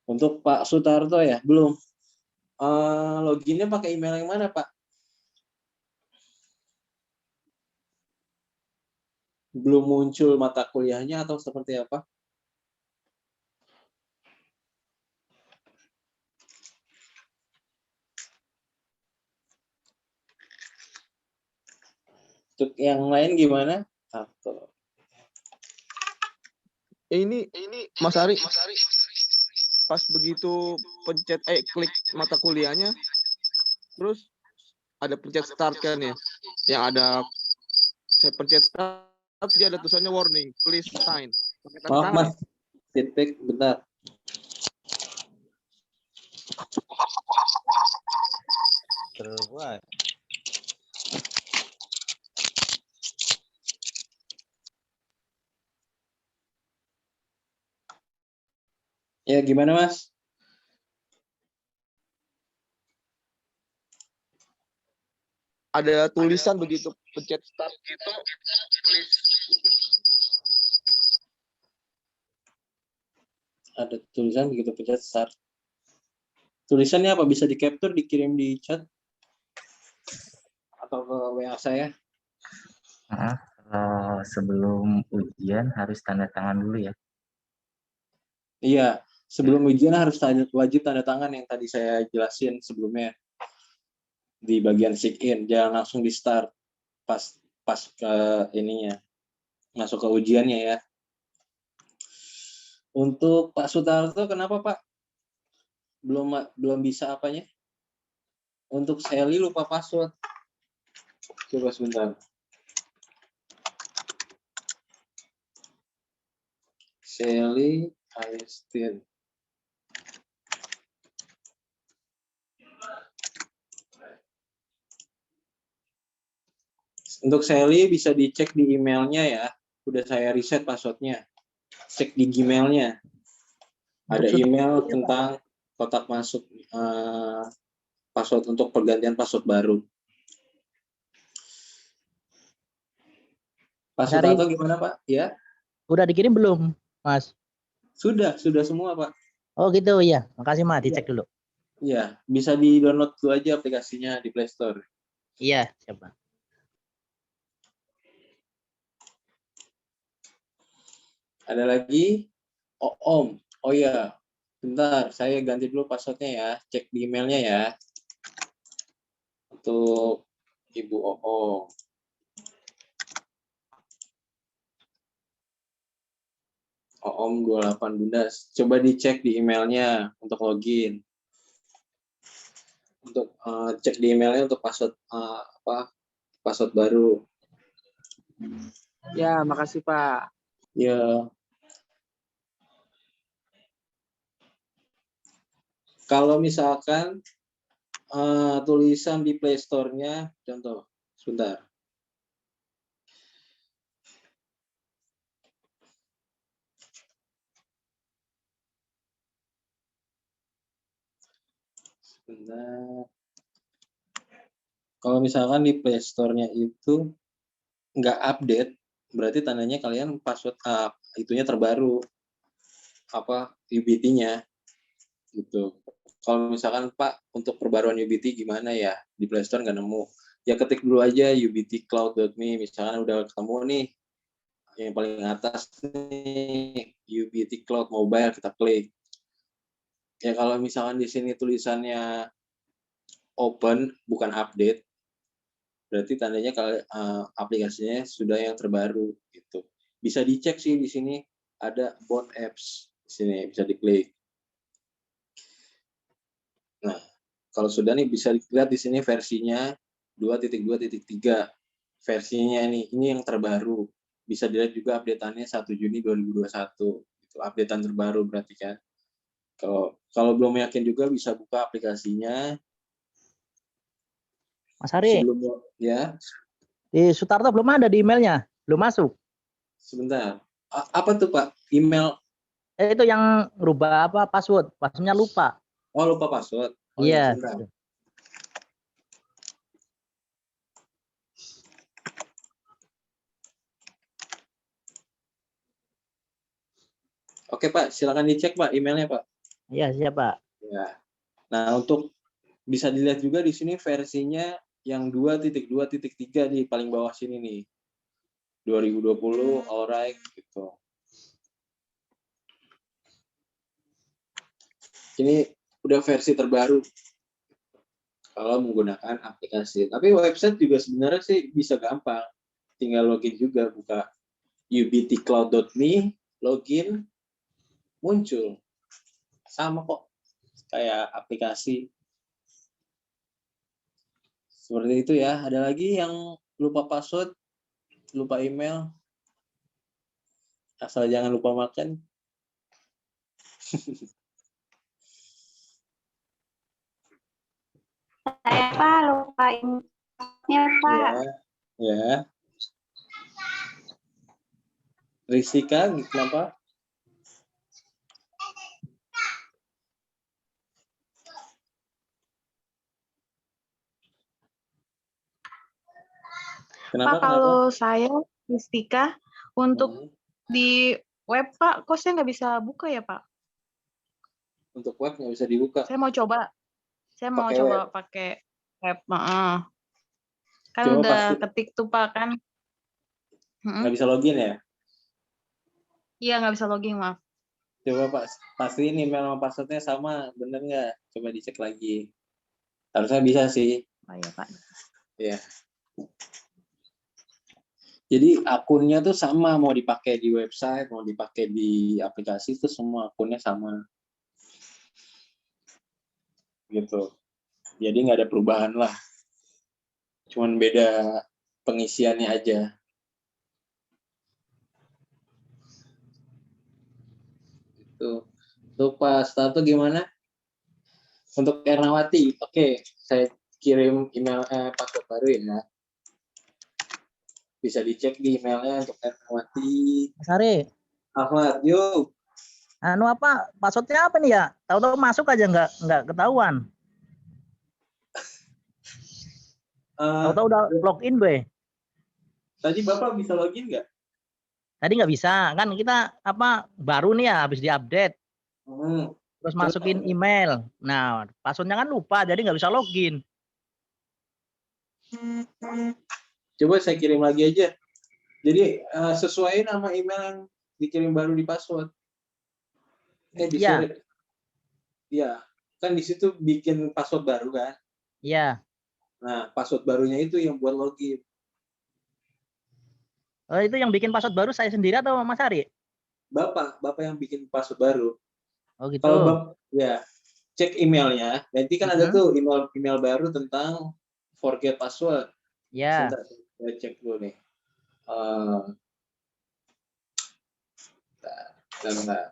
Untuk Pak Sutarto ya, belum. Loginnya pakai email yang mana, Pak? Belum muncul mata kuliahnya atau seperti apa? Untuk yang lain gimana? Ini Mas Ari, pas begitu pencet klik mata kuliahnya, terus ada pencet start kan ya, yang ada saya pencet start, dia ada tulisannya warning, please sign. Pakai tanda Maaf tangan Mas, ya? feedback bentar. Terbuat. Ya, gimana Mas? Ada tulisan begitu pencet start gitu. Ada tulisan begitu pencet start. Tulisannya apa? Bisa di-capture, dikirim di chat atau ke WA saya? Maaf, kalau sebelum ujian harus tanda tangan dulu ya. Iya, sebelum ujian harus wajib tanda tangan yang tadi saya jelasin sebelumnya di bagian sign in. Jangan langsung di start pas ke ininya, masuk ke ujiannya ya. Untuk Pak Sutarto, kenapa Pak? Belum bisa apanya? Untuk Sally lupa password. Coba sebentar. Sally Aistin. Untuk Sally bisa dicek di emailnya ya. Udah saya reset passwordnya. Cek di Gmailnya. Ada email tentang kotak masuk password untuk pergantian password baru. Pak Sutarto gimana Pak? Ya? Udah dikirim belum, Mas? Sudah semua Pak. Oh gitu ya. Makasih Mas, dicek dulu. Iya, bisa di-download dulu aja aplikasinya di Play Store. Iya, siapa? Ada lagi? Oh, Om. Oh ya, bentar. Saya ganti dulu passwordnya ya. Cek di emailnya ya. Untuk Ibu Om. Om 28 Bunda. Coba dicek di emailnya untuk login. Untuk cek di emailnya untuk password password baru. Ya, makasih Pak. Ya. Kalau misalkan tulisan di Play Store-nya, contoh, sebentar. Sebentar. Kalau misalkan di Play Store-nya itu nggak update, berarti tandanya kalian password itunya terbaru, UBT-nya, gitu. Kalau misalkan Pak untuk perbaruan UBT gimana ya, di Play Store nggak nemu, ya ketik dulu aja ubtcloud.me, misalkan udah ketemu nih yang paling atas nih UBT Cloud Mobile, kita klik. Ya kalau misalkan di sini tulisannya open bukan update, berarti tandanya kalau aplikasinya sudah yang terbaru gitu. Bisa dicek sih di sini ada both apps, di sini bisa diklik. Nah, kalau sudah nih bisa dilihat di sini versinya 2.2.3 versinya ini yang terbaru. Bisa dilihat juga update-annya 1 Juni 2021. Itu update-an terbaru berarti kan. Kalau belum yakin juga bisa buka aplikasinya. Mas Hari, sebelumnya ya. di Sutarto belum ada di emailnya, belum masuk. Sebentar. Apa tuh Pak? Email? Itu yang rubah password, passwordnya lupa. Oh, lupa password. Oh iya. Ya, Oke Pak, silakan dicek Pak emailnya Pak. Iya, siap Pak. Ya. Nah, untuk bisa dilihat juga di sini versinya yang 2.2.3 di paling bawah sini nih. 2020 alright gitu. Ini udah versi terbaru kalau menggunakan aplikasi. Tapi website juga sebenarnya sih bisa gampang. Tinggal login juga, buka ubtcloud.me, login, muncul. Sama kok, kayak aplikasi. Seperti itu ya. Ada lagi yang lupa password, lupa email, asal jangan lupa makan. Saya Pak lupa emailnya Pak. Ya. Risika, kenapa? Kenapa? kalau saya Mustika untuk Hmm, di web Pak, kok saya nggak bisa buka ya Pak? Untuk web nggak bisa dibuka. Saya mau coba Pakai web. pakai web. Kan Coba udah pasti ketik tuh Pak kan. nggak bisa login ya. Iya nggak bisa login maaf. Coba Pak, pastiin email sama passwordnya sama, bener nggak? Coba dicek lagi. Harusnya bisa sih. Oh iya Pak. Ya. Jadi akunnya tuh sama, mau dipakai di website, mau dipakai di aplikasi itu semua akunnya sama. Gitu. Jadi nggak ada perubahan lah. Cuman beda pengisiannya aja. Tuh Pak Stato gimana? Untuk Ernawati, oke, saya kirim email password baru ya. Bisa dicek di emailnya untuk Ernawati. Mas Ari, Ahmad, yuk. anu apa passwordnya apa nih ya? Tahu-tahu masuk aja nggak ketahuan. Tahu-tahu udah login gue. Tadi Bapak bisa login nggak? Tadi nggak bisa, kan kita apa baru nih ya habis diupdate. Terus masukin email. Nah, passwordnya kan lupa, jadi nggak bisa login. Coba saya kirim lagi aja. Jadi sesuaiin nama email yang dikirim baru di password. Iya. Iya, kan di situ bikin password baru kan? Iya. Nah, password barunya itu yang buat login. Oh, itu yang bikin password baru saya sendiri atau Mas Ari? Bapak yang bikin password baru. Oh gitu. Kalau Bapak, ya cek emailnya, nanti kan ada tuh email baru tentang forget password. Ya. Sebentar, saya cek dulu nih. Bentar.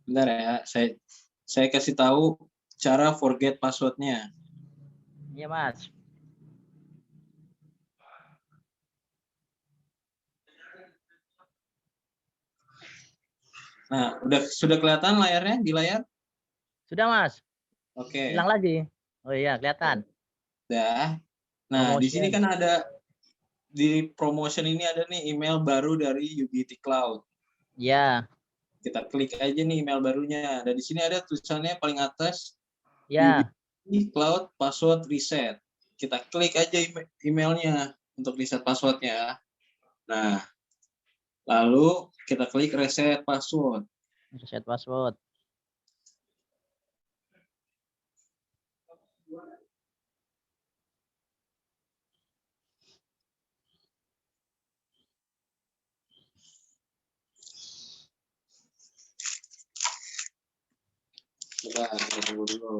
Bentar ya, saya kasih tahu cara forget passwordnya. Iya Mas. Nah, sudah kelihatan layarnya di layar? Sudah Mas. Oke. Hilang lagi. Oh iya, kelihatan. Udah. Nah, di sini kan ada di promotion ini ada nih email baru dari UBT Cloud. Iya. Kita klik aja nih email barunya. Dan di sini ada tulisannya paling atas. Ya. UBT Cloud password reset. Kita klik aja emailnya untuk reset passwordnya. Nah, lalu kita klik reset password. Reset password. Bentar, tunggu dulu.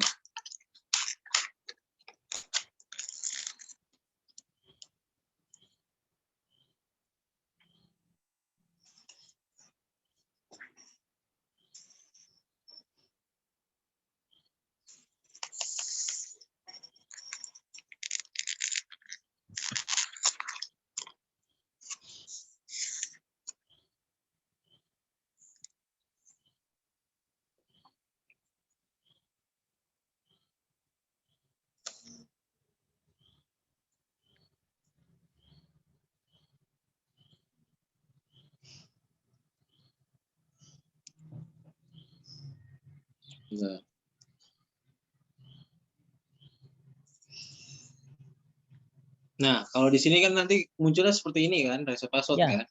Nah, kalau di sini kan nanti munculnya seperti ini kan, reset password kan?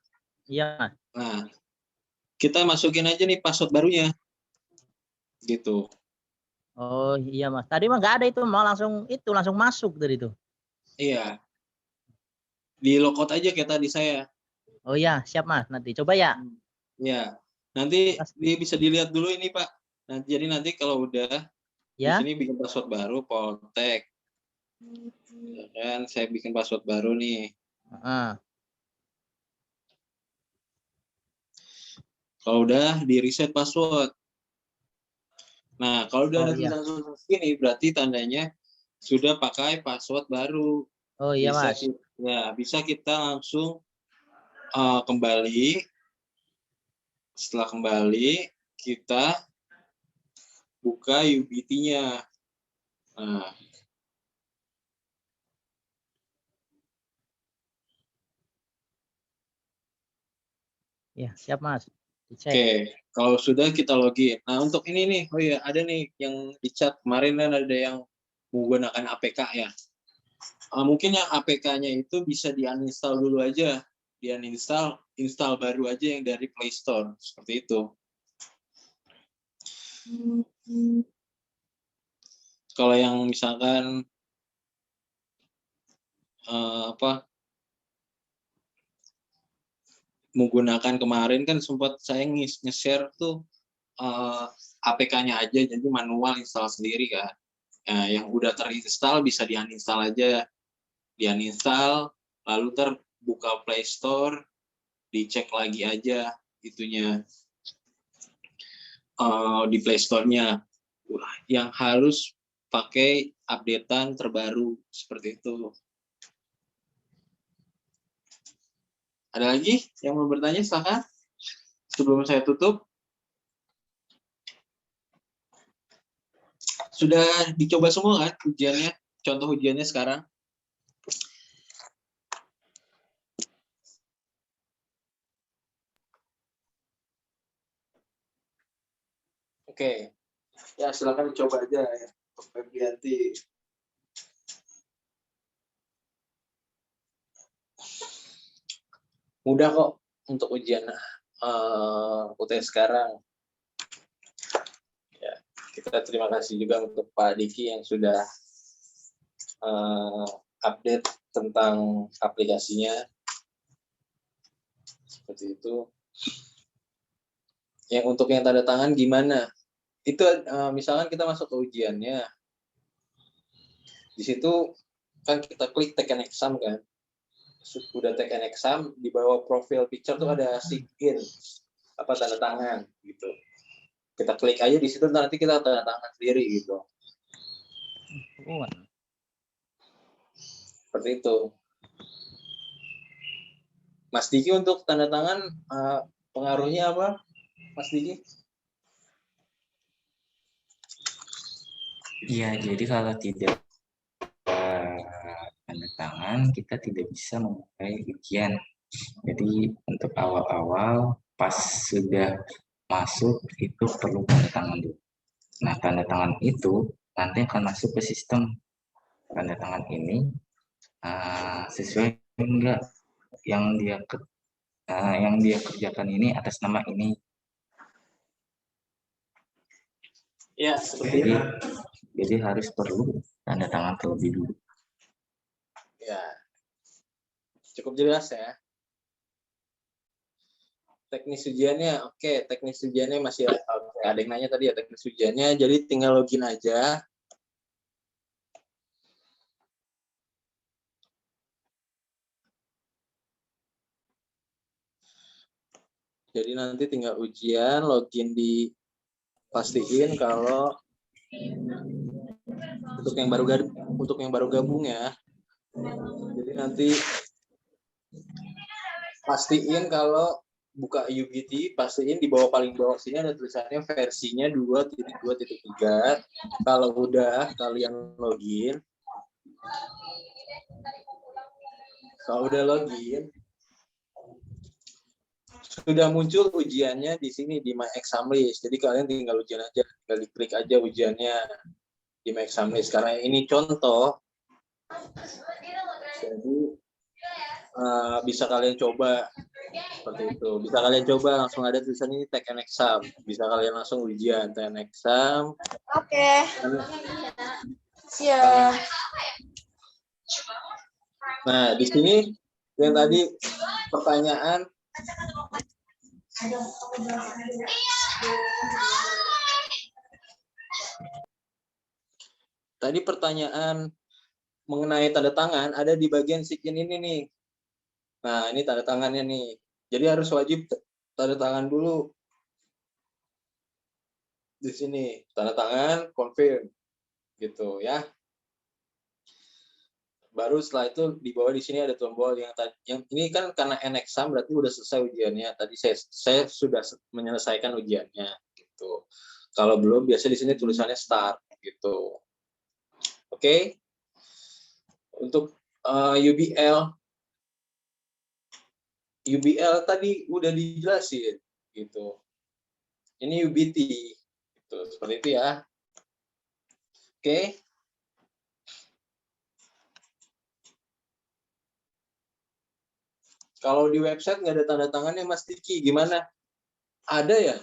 Iya. Nah, kita masukin aja nih password barunya. Gitu. Oh iya Mas. Tadi mah nggak ada itu, mau langsung masuk dari itu. Iya. Di logout aja kayak tadi saya. Oh iya, siap Mas. Nanti coba ya. Ya. Nanti bisa dilihat dulu ini Pak. Nah, jadi nanti kalau udah di sini bikin password baru, Poltek. Ya kan, saya bikin password baru nih. Kalau udah di reset password. Nah, kalau udah Oh ada iya. tulisan sukses ini berarti tandanya sudah pakai password baru. Oh iya Bisa Mas. bisa kita langsung kembali. Setelah kembali, kita buka UBT-nya. Nah, Ya, siap Mas. Dicek. oke, kalau sudah kita login. Nah, untuk ini nih, oh iya, ada nih yang di chat kemarin kan ada yang menggunakan APK ya. Mungkin yang APK-nya itu bisa di-uninstall dulu aja. Install baru aja yang dari Play Store. Seperti itu. Kalau yang misalkan menggunakan kemarin kan sempat saya nge-share tuh APK-nya aja, jadi manual install sendiri kan. Nah, yang udah terinstall bisa di-uninstall aja. Di-uninstall, lalu terbuka Play Store, dicek lagi aja itunya di Play Store-nya. Yang harus pakai updatean terbaru, seperti itu. Ada lagi yang mau bertanya, silakan. Sebelum saya tutup. Sudah dicoba semua kan ujiannya? Contoh ujiannya sekarang. Oke. Ya, silakan dicoba aja ya. Untuk Febrianti. Mudah kok untuk ujian UTS sekarang. Ya, kita terima kasih juga untuk Pak Diki yang sudah update tentang aplikasinya. Seperti itu. Yang untuk yang tanda tangan gimana? Itu misalkan kita masuk ke ujiannya. Di situ kan kita klik take an exam kan. Sudah take an exam, di bawah profile picture tuh ada sign in, tanda tangan gitu. Kita klik aja di situ, nanti kita tanda tangan sendiri gitu. Seperti itu. Mas Diki untuk tanda tangan pengaruhnya apa, Mas Diki? Iya, jadi kalau tidak tanda tangan, kita tidak bisa memulai ujian. Jadi untuk awal-awal pas sudah masuk itu perlu tanda tangan dulu. Nah, tanda tangan itu nanti akan masuk ke sistem. Tanda tangan ini sesuai enggak yang dia kerjakan ini atas nama ini. Ya, seperti itu. Jadi harus perlu tanda tangan terlebih dulu. Ya, cukup jelas ya. Teknis ujiannya, oke. Teknis ujiannya masih ada yang nanya tadi ya teknis ujiannya. Jadi tinggal login aja. Jadi nanti tinggal ujian, login pastiin kalau untuk yang baru gabung ya. Jadi nanti pastiin kalau buka UBT, pastiin di paling bawah sini ada tulisannya versinya 2.2.3. Kalau udah kalian login, sudah muncul ujiannya di sini di My Exam List. Jadi kalian tinggal ujian aja, tinggal diklik aja ujiannya di My Exam List. Karena ini contoh, jadi bisa kalian coba seperti itu. Bisa kalian coba langsung ada tulisan ini take an exam. Bisa kalian langsung ujian take an exam. Oke. Siap. Nah, di sini yang tadi pertanyaan mengenai tanda tangan ada di bagian sign ini nih. Nah, ini tanda tangannya nih. Jadi harus wajib tanda tangan dulu di sini tanda tangan, confirm, gitu ya. Baru setelah itu di bawah di sini ada tombol yang ini kan karena N-exam berarti udah selesai ujiannya. Tadi saya sudah menyelesaikan ujiannya, gitu. Kalau belum, biasa di sini tulisannya start, gitu. Oke. Untuk UBL tadi udah dijelasin, gitu. Ini UBT, gitu. Seperti itu ya. Oke. Kalau di website nggak ada tanda tangannya, Mas Diki, gimana? Ada ya?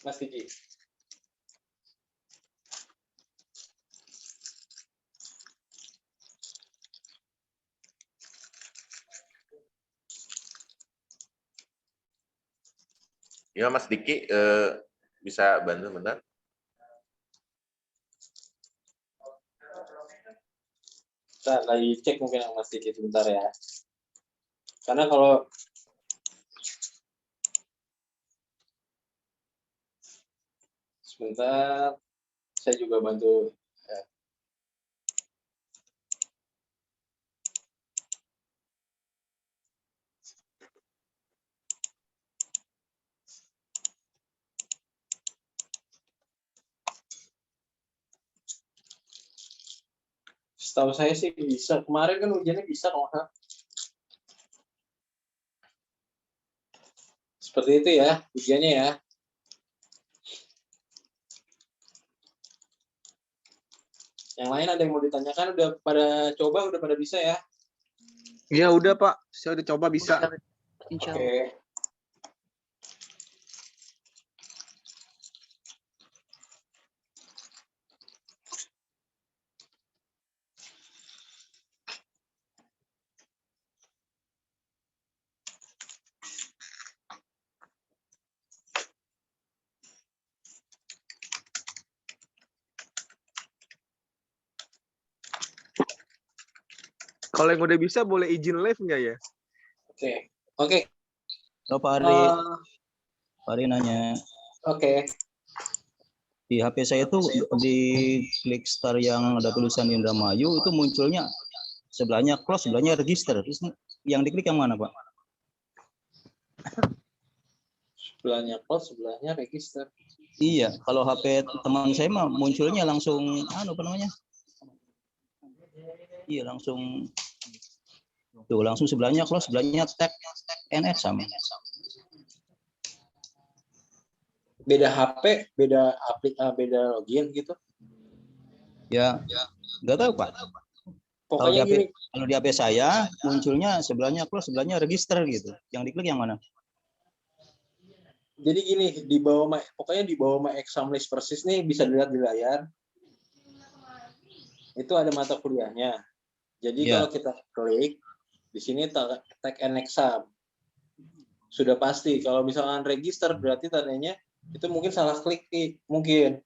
Mas Diki? Ya Mas Diki, bisa bantu bentar? Kita lagi cek mungkin yang Mas Diki sebentar ya. Karena kalau sebentar, saya juga bantu. Ya. Setahu saya sih bisa. Kemarin kan ujiannya bisa kok. Seperti itu ya ujiannya ya. Yang lain ada yang mau ditanyakan? Udah pada coba, udah pada bisa ya? Ya udah Pak, saya udah coba bisa. Oke. Kalau yang udah bisa boleh izin live nggak ya? Oke. Oke. Halo Pak Ari. Pak Ari nanya. Oke. Di HP saya itu di klik start yang ada tulisan Indramayu itu munculnya sebelahnya close, sebelahnya register. Terus yang diklik yang mana, Pak? Sebelahnya close, sebelahnya register. Iya, kalau HP teman saya mah munculnya langsung apa namanya? Iya, langsung tuh langsung sebelahnya close, sebelahnya tag NS sama. Beda HP, beda beda login gitu. Ya, nggak tahu Pak. Pokoknya kalau di HP saya munculnya sebelahnya close, sebelahnya register gitu. Yang diklik yang mana? Jadi gini, pokoknya di bawah my exam list persis nih bisa dilihat di layar. Itu ada mata kuliahnya. Jadi kalau kita klik di sini tag and exam. Sudah pasti kalau misalkan register berarti tandanya itu mungkin salah klik mungkin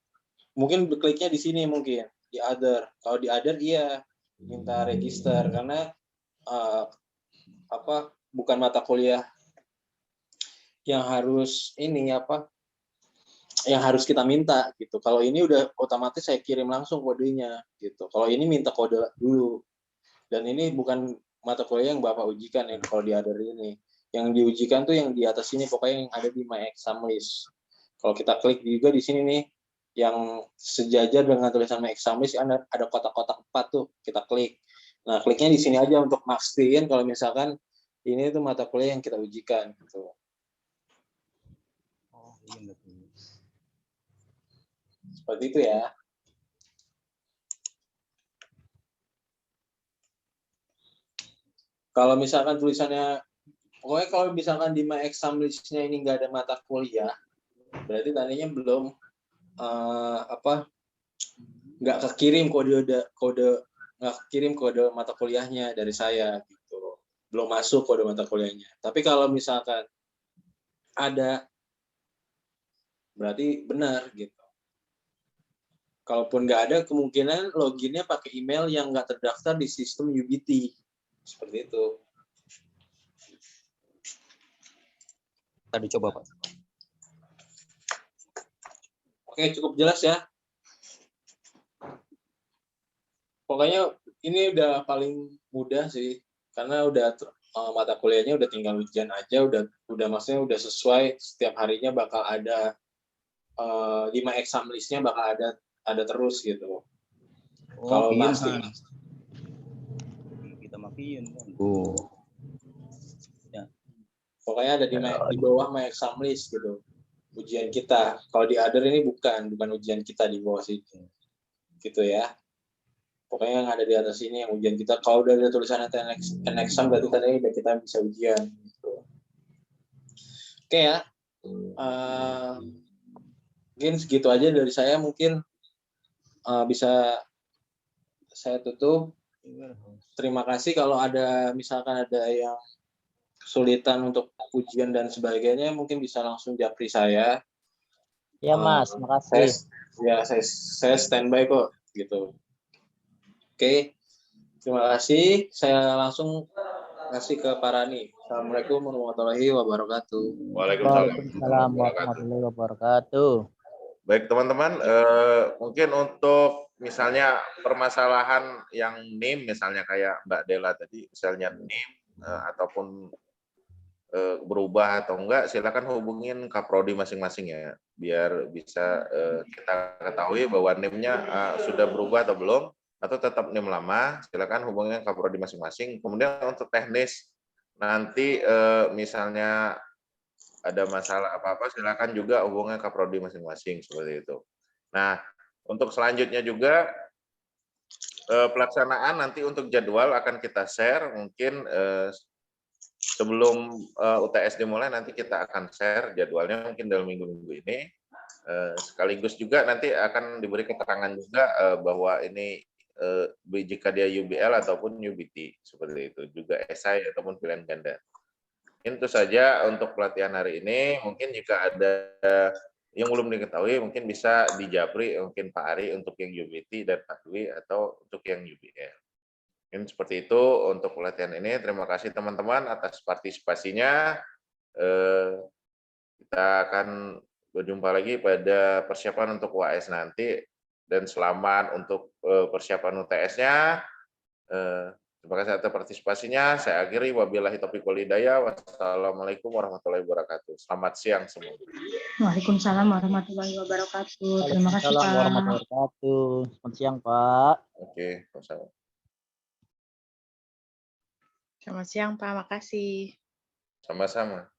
kliknya di sini mungkin di other. Kalau di other iya minta register karena bukan mata kuliah yang harus yang harus kita minta gitu. Kalau ini udah otomatis saya kirim langsung kodenya gitu. Kalau ini minta kode dulu. Dan ini bukan mata kuliah yang Bapak ujikan ya kalau di other ini. Yang diujikan tuh yang di atas ini pokoknya yang ada di my exam list. Kalau kita klik juga di sini nih yang sejajar dengan tulisan my exam list ada kotak-kotak 4 tuh, kita klik. Nah, kliknya di sini aja untuk mastiin kalau misalkan ini tuh mata kuliah yang kita ujikan gitu. Oh, iya betul. Seperti itu ya. Kalau misalkan tulisannya, pokoknya kalau misalkan di my exam list-nya ini nggak ada mata kuliah, berarti tandanya belum nggak kekirim nggak kekirim kode mata kuliahnya dari saya gitu, belum masuk kode mata kuliahnya. Tapi kalau misalkan ada, berarti benar gitu. Kalaupun nggak ada, kemungkinan loginnya pakai email yang nggak terdaftar di sistem UBT. Seperti itu. Tadi coba Pak. Oke, cukup jelas ya. Pokoknya ini udah paling mudah sih, karena udah mata kuliahnya udah tinggal ujian aja, udah maksudnya udah sesuai, setiap harinya bakal ada 5 exam listnya bakal ada terus gitu. Kalau iya, pasti kita makin. Oh. pokoknya ada di bawah my exam list gitu. Ujian kita. Kalau di other ini bukan ujian kita di bawah situ. Gitu ya. Pokoknya yang ada di atas ini yang ujian kita. Kalau udah ada tulisan an exam berarti tadi udah kita bisa ujian. Gitu. Oke ya. Mungkin segitu aja dari saya. Mungkin bisa saya tutup. Terima kasih. Kalau misalkan ada yang kesulitan untuk ujian dan sebagainya, mungkin bisa langsung japri saya. Ya Mas, makasih. Saya standby kok gitu. Oke, terima kasih. Saya langsung kasih ke Pak Rani. Assalamualaikum warahmatullahi wabarakatuh. Waalaikumsalam warahmatullahi wabarakatuh. Baik teman-teman, mungkin untuk misalnya permasalahan yang NIM, misalnya kayak Mbak Dela tadi, misalnya NIM ataupun berubah atau enggak, silakan hubungin Kaprodi masing-masing ya, biar bisa kita ketahui bahwa NIM-nya sudah berubah atau belum, atau tetap NIM lama, silakan hubungin Kaprodi masing-masing. Kemudian untuk teknis, nanti misalnya ada masalah apa-apa, silakan juga hubungin Kaprodi masing-masing, seperti itu. Nah, untuk selanjutnya juga, pelaksanaan nanti untuk jadwal akan kita share, mungkin sebelum UTS dimulai nanti kita akan share jadwalnya mungkin dalam minggu-minggu ini. Sekaligus juga nanti akan diberi keterangan juga bahwa ini jika dia UBL ataupun UBT, seperti itu. Juga esai ataupun pilihan ganda. Itu saja untuk pelatihan hari ini. Mungkin jika ada yang belum diketahui mungkin bisa dijapri mungkin Pak Ari untuk yang UBT dan Pak Dwi atau untuk yang UBL. Mungkin seperti itu untuk pelatihan ini. Terima kasih teman-teman atas partisipasinya. Kita akan berjumpa lagi pada persiapan untuk UAS nanti. Dan selamat untuk persiapan UTS-nya. Terima kasih atas partisipasinya. Saya akhiri. Wabillahi taufiq wal hidayah. Wassalamualaikum warahmatullahi wabarakatuh. Selamat siang semua. Waalaikumsalam warahmatullahi wabarakatuh. Terima kasih Waalaikumsalam Pak. warahmatullahi wabarakatuh. Selamat siang Pak. Oke, sama-sama. Selamat siang Pak, makasih. Sama-sama.